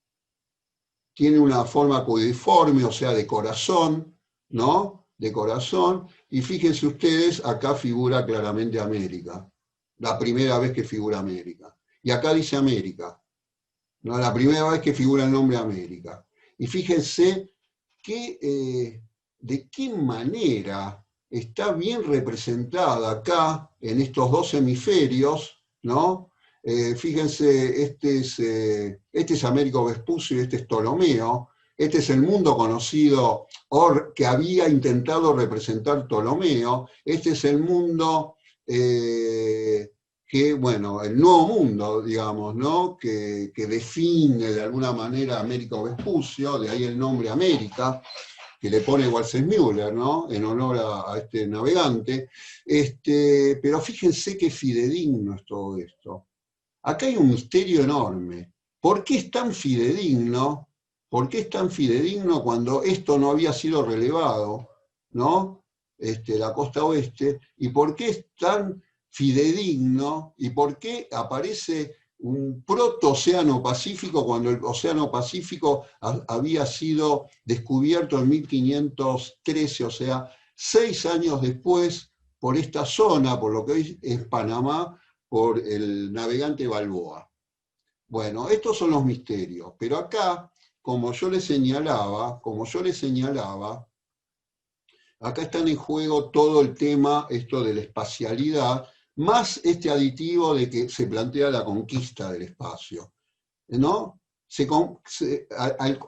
Tiene una forma codiforme, o sea, de corazón, ¿no? De corazón, y fíjense ustedes, acá figura claramente América, la primera vez que figura América. Y acá dice América, ¿no? La primera vez que figura el nombre América. Y fíjense de qué manera está bien representada acá, en estos dos hemisferios, ¿no? Fíjense, este es Américo Vespucio y este es Ptolomeo. Este es el mundo conocido que había intentado representar Ptolomeo. Este es el mundo bueno, el nuevo mundo, digamos, ¿no? Que define de alguna manera Américo Vespucio, de ahí el nombre América, que le pone Waldseemüller, ¿no? En honor a este navegante. Pero fíjense qué fidedigno es todo esto. Acá hay un misterio enorme. ¿Por qué es tan fidedigno? ¿Por qué es tan fidedigno cuando esto no había sido relevado, ¿no? La costa oeste? ¿Y por qué es tan fidedigno y por qué aparece un proto-océano Pacífico cuando el océano Pacífico había sido descubierto en 1513, o sea, 6 años después, por esta zona, por lo que hoy es Panamá, por el navegante Balboa. Bueno, estos son los misterios, pero acá, como yo les señalaba, acá están en juego todo el tema, esto de la espacialidad, más este aditivo de que se plantea la conquista del espacio, ¿no?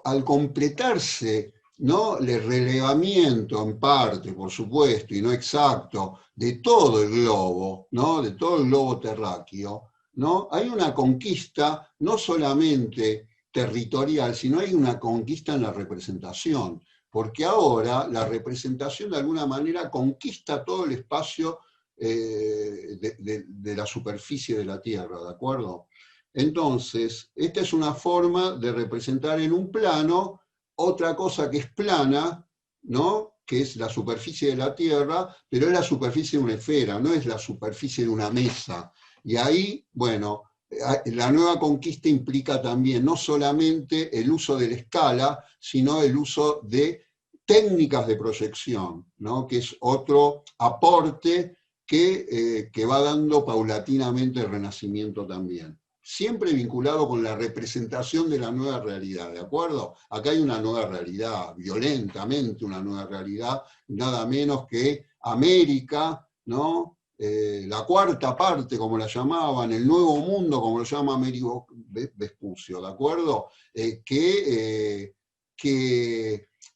Al completarse, ¿no?, el relevamiento en parte, por supuesto, y no exacto, de todo el globo, ¿no?, de todo el globo terráqueo, ¿no?, hay una conquista no solamente territorial, sino hay una conquista en la representación, porque ahora la representación de alguna manera conquista todo el espacio de la superficie de la Tierra, ¿de acuerdo? Entonces, esta es una forma de representar en un plano otra cosa que es plana, ¿no?, que es la superficie de la Tierra, pero es la superficie de una esfera, no es la superficie de una mesa. Y ahí, bueno, la nueva conquista implica también no solamente el uso de la escala, sino el uso de técnicas de proyección, ¿no?, que es otro aporte que va dando paulatinamente el Renacimiento también. Siempre vinculado con la representación de la nueva realidad, ¿de acuerdo? Acá hay una nueva realidad, violentamente una nueva realidad, nada menos que América, ¿no?, la cuarta parte, como la llamaban, el nuevo mundo, como lo llama Américo Vespucio, ¿de acuerdo? Que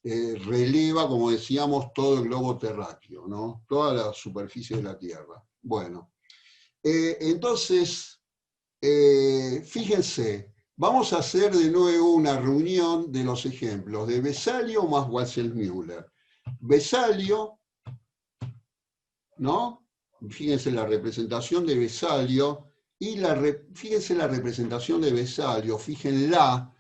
releva, como decíamos, todo el globo terráqueo, ¿no?, toda la superficie de la Tierra. Bueno, entonces, fíjense, vamos a hacer de nuevo una reunión de los ejemplos de Vesalio más Waldseemüller. Vesalio, ¿no? Fíjense la representación de Vesalio, y fíjense la representación de Vesalio, fíjenla,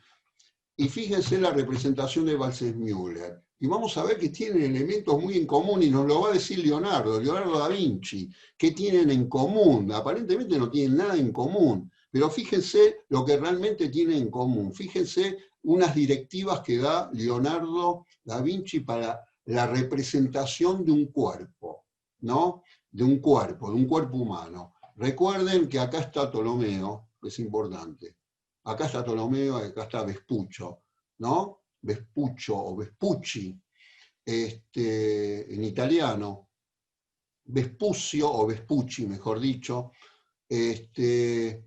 y fíjense la representación de Waldseemüller. Y vamos a ver que tienen elementos muy en común, y nos lo va a decir Leonardo da Vinci. ¿Qué tienen en común? Aparentemente no tienen nada en común, pero fíjense lo que realmente tienen en común. Fíjense unas directivas que da Leonardo da Vinci para la representación de un cuerpo, ¿no?, de un cuerpo humano. Recuerden que acá está Ptolomeo, que es importante. Acá está Ptolomeo, acá está Vespucio, ¿no? Vespuccio o Vespucci, en italiano. Vespucio o Vespucci, mejor dicho, que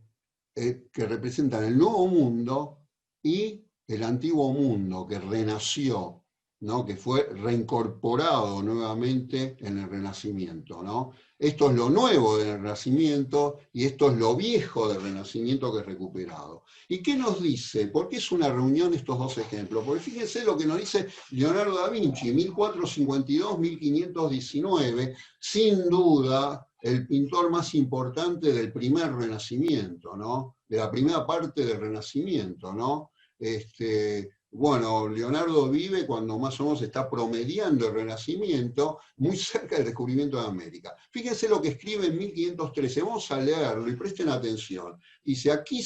representan el nuevo mundo y el antiguo mundo que renació, ¿no?, que fue reincorporado nuevamente en el Renacimiento, ¿no? Esto es lo nuevo del Renacimiento y esto es lo viejo del Renacimiento que es recuperado. ¿Y qué nos dice? ¿Por qué es una reunión estos dos ejemplos? Porque fíjense lo que nos dice Leonardo da Vinci, 1452-1519, sin duda el pintor más importante del primer Renacimiento, ¿no?, de la primera parte del Renacimiento, ¿no? Bueno, Leonardo vive cuando más o menos está promediando el Renacimiento, muy cerca del descubrimiento de América. Fíjense lo que escribe en 1513, vamos a leerlo y presten atención. Dice, aquí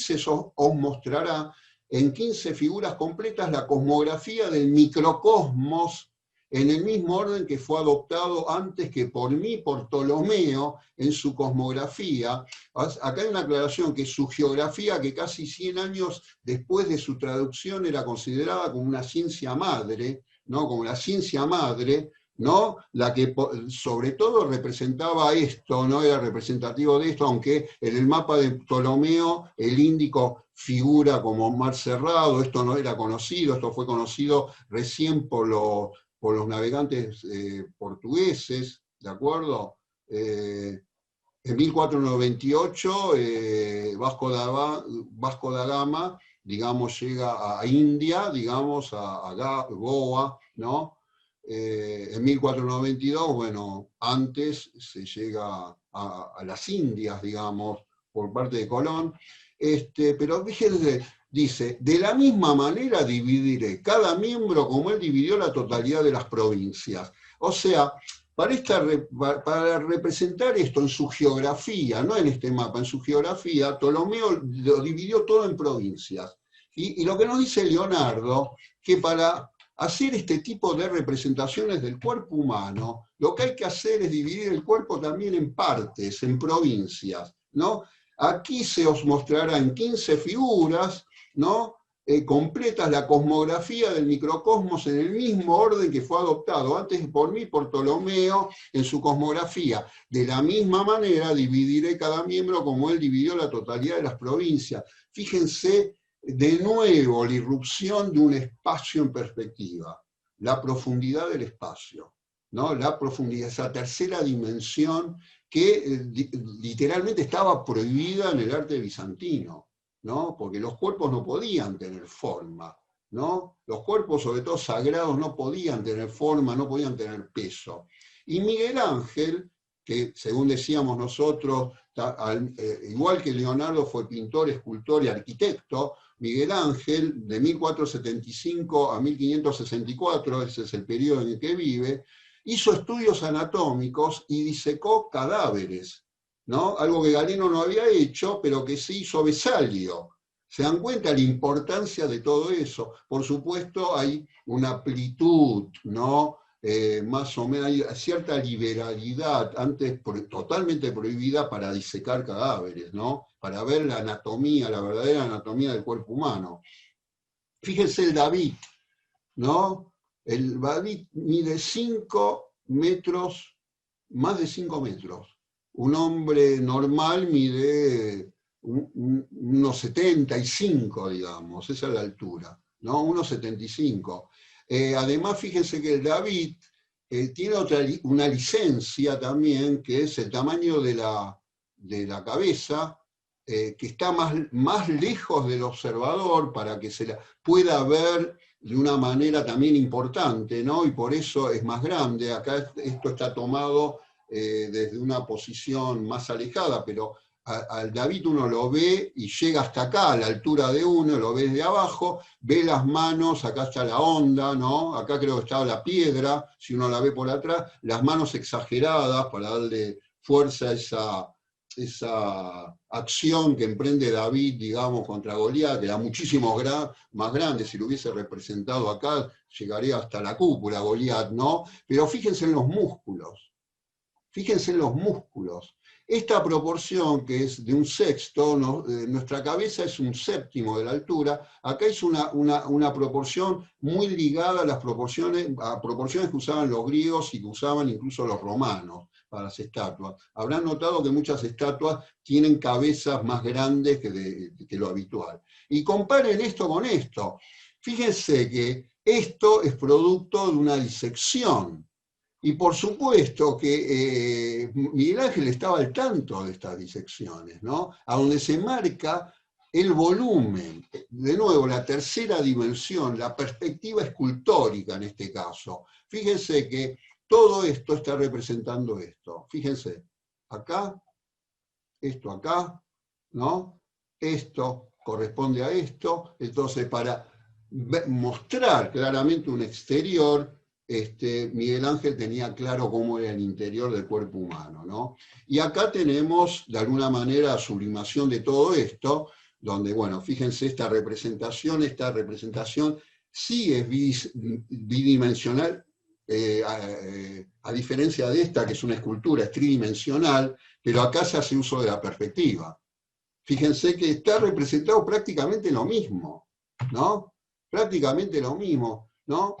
os mostrará en 15 figuras completas la cosmografía del microcosmos, en el mismo orden que fue adoptado antes que por mí, por Ptolomeo, en su cosmografía. Acá hay una aclaración, que su geografía, que casi 100 años después de su traducción era considerada como una ciencia madre, ¿no?, como la ciencia madre, ¿no?, la que sobre todo representaba esto, no era representativo de esto, aunque en el mapa de Ptolomeo el Índico figura como mar cerrado, esto no era conocido, esto fue conocido recién por los navegantes portugueses, ¿de acuerdo? En 1498, Vasco da Gama, digamos, llega a India, digamos, a Goa, ¿no? En 1492, bueno, antes se llega a las Indias, digamos, por parte de Colón, pero fíjense, dice, de la misma manera dividiré cada miembro como él dividió la totalidad de las provincias. O sea, Para representar esto en su geografía, no en este mapa, en su geografía, Ptolomeo lo dividió todo en provincias. Y lo que nos dice Leonardo, que para hacer este tipo de representaciones del cuerpo humano, lo que hay que hacer es dividir el cuerpo también en partes, en provincias, ¿no? Aquí se os mostrará en 15 figuras, ¿no? Completas la cosmografía del microcosmos en el mismo orden que fue adoptado antes por mí, por Ptolomeo, en su cosmografía. De la misma manera dividiré cada miembro como él dividió la totalidad de las provincias. Fíjense de nuevo la irrupción de un espacio en perspectiva, la profundidad del espacio, ¿no? La profundidad, esa tercera dimensión que literalmente estaba prohibida en el arte bizantino, ¿no? Porque los cuerpos no podían tener forma, ¿no? Los cuerpos, sobre todo sagrados, no podían tener forma, no podían tener peso. Y Miguel Ángel, que según decíamos nosotros, igual que Leonardo fue pintor, escultor y arquitecto, Miguel Ángel, de 1475 a 1564, ese es el periodo en el que vive, hizo estudios anatómicos y disecó cadáveres, ¿no? Algo que Galeno no había hecho, pero que sí hizo Vesalio. ¿Se dan cuenta la importancia de todo eso? Por supuesto, hay una amplitud, ¿no? Más o menos hay cierta liberalidad, antes totalmente prohibida, para disecar cadáveres, ¿no? Para ver la anatomía, la verdadera anatomía del cuerpo humano. Fíjense el David, ¿no? El David mide 5 metros, más de 5 metros. Un hombre normal mide unos 75, digamos, esa es la altura, ¿no? Unos 75. Además, fíjense que el David tiene una licencia también, que es el tamaño de la cabeza, que está más lejos del observador para que se la pueda ver de una manera también importante, ¿no? Y por eso es más grande. Acá esto está tomado desde una posición más alejada, pero al David uno lo ve y llega hasta acá, a la altura de uno, lo ve desde abajo, ve las manos, acá está la onda, ¿no? Acá creo que está la piedra, si uno la ve por atrás, las manos exageradas para darle fuerza a esa acción que emprende David, digamos, contra Goliat, que era muchísimo más grande. Si lo hubiese representado acá, llegaría hasta la cúpula Goliat, ¿no? Pero fíjense en los músculos, fíjense en los músculos. Esta proporción, que es de un sexto, nuestra cabeza es un séptimo de la altura, acá es una proporción muy ligada a las proporciones que usaban los griegos y que usaban incluso los romanos para las estatuas. Habrán notado que muchas estatuas tienen cabezas más grandes que lo habitual. Y comparen esto con esto. Fíjense que esto es producto de una disección. Y por supuesto que Miguel Ángel estaba al tanto de estas disecciones, ¿no? A donde se marca el volumen, de nuevo, la tercera dimensión, la perspectiva escultórica en este caso. Fíjense que todo esto está representando esto. Fíjense, acá, ¿no? Esto corresponde a esto. Entonces, para mostrar claramente un exterior, Miguel Ángel tenía claro cómo era el interior del cuerpo humano, ¿no? Y acá tenemos, de alguna manera, sublimación de todo esto, donde, bueno, fíjense esta representación sí es bidimensional, a diferencia de esta, que es una escultura, es tridimensional, pero acá se hace uso de la perspectiva. Fíjense que está representado prácticamente lo mismo, ¿no? Prácticamente lo mismo, ¿no?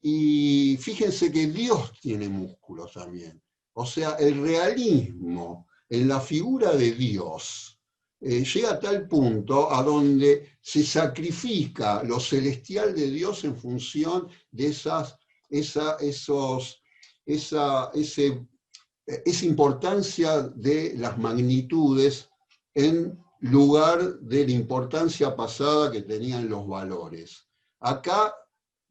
Y fíjense que Dios tiene músculos también. O sea, el realismo en la figura de Dios llega a tal punto a donde se sacrifica lo celestial de Dios en función de esa importancia de las magnitudes en lugar de la importancia pasada que tenían los valores. Acá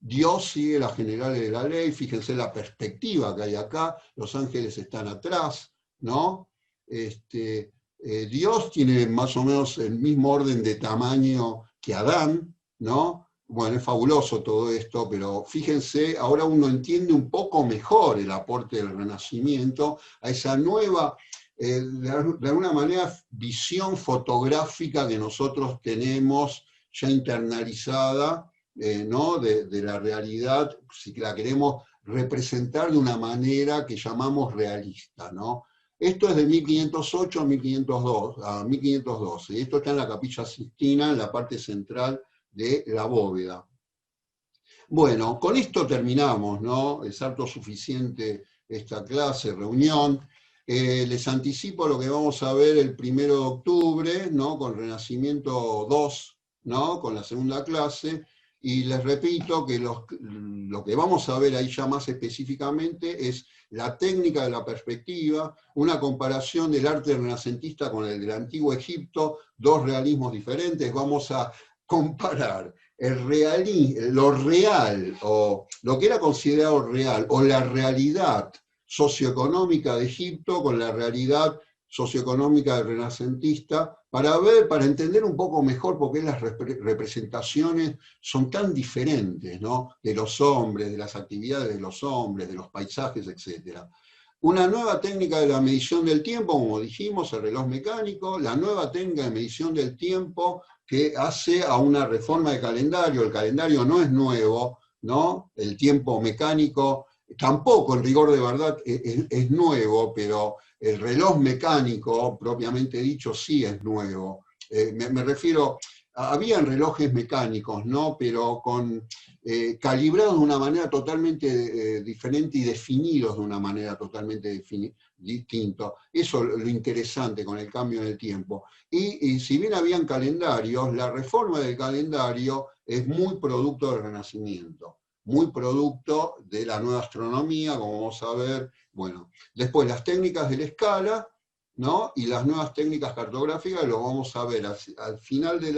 Dios sigue las generales de la ley, fíjense la perspectiva que hay acá, los ángeles están atrás, ¿no? Dios tiene más o menos el mismo orden de tamaño que Adán, ¿no? bueno, es fabuloso todo esto, pero fíjense, ahora uno entiende un poco mejor el aporte del Renacimiento a esa nueva, de alguna manera, visión fotográfica que nosotros tenemos ya internalizada, ¿no? de la realidad, si la queremos representar de una manera que llamamos realista, ¿no? Esto es de 1508 a 1512, y esto está en la Capilla Sixtina, en la parte central de la bóveda. Bueno, con esto terminamos, ¿no? Es harto suficiente esta clase, reunión. Les anticipo lo que vamos a ver el 1 de octubre, ¿no? Con Renacimiento 2, ¿no? Con la segunda clase. Y les repito que lo que vamos a ver ahí ya más específicamente es la técnica de la perspectiva, una comparación del arte renacentista con el del antiguo Egipto, dos realismos diferentes. Vamos a comparar lo real, o lo que era considerado real, o la realidad socioeconómica de Egipto con la realidad socioeconómica del renacentista, para entender un poco mejor por qué las representaciones son tan diferentes, ¿no? De los hombres, de las actividades de los hombres, de los paisajes, etc. Una nueva técnica de la medición del tiempo, como dijimos, el reloj mecánico, la nueva técnica de medición del tiempo que hace a una reforma de calendario. El calendario no es nuevo, ¿no? El tiempo mecánico tampoco, en rigor de verdad, es nuevo, pero el reloj mecánico, propiamente dicho, sí es nuevo. Me refiero, habían relojes mecánicos, ¿no? Pero calibrados de una manera totalmente diferente y definidos de una manera totalmente distinta. Eso es lo interesante con el cambio en el tiempo. Y si bien habían calendarios, la reforma del calendario es muy producto del Renacimiento, muy producto de la nueva astronomía, como vamos a ver. Bueno, después las técnicas de la escala, ¿no? Y las nuevas técnicas cartográficas lo vamos a ver al final de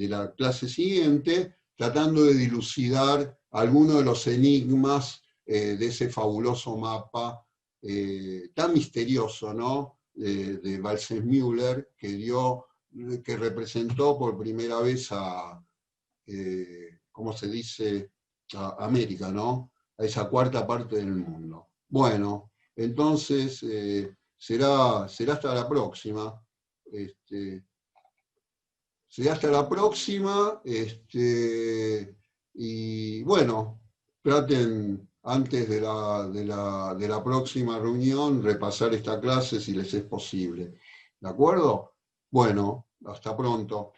la clase siguiente, tratando de dilucidar algunos de los enigmas de ese fabuloso mapa tan misterioso, ¿no? De Waldseemüller, que representó por primera vez ¿cómo se dice? A América, ¿no? A esa cuarta parte del mundo. Bueno, entonces será hasta la próxima. Será hasta la próxima. Y bueno, traten antes de la próxima reunión repasar esta clase si les es posible. ¿De acuerdo? Bueno, hasta pronto.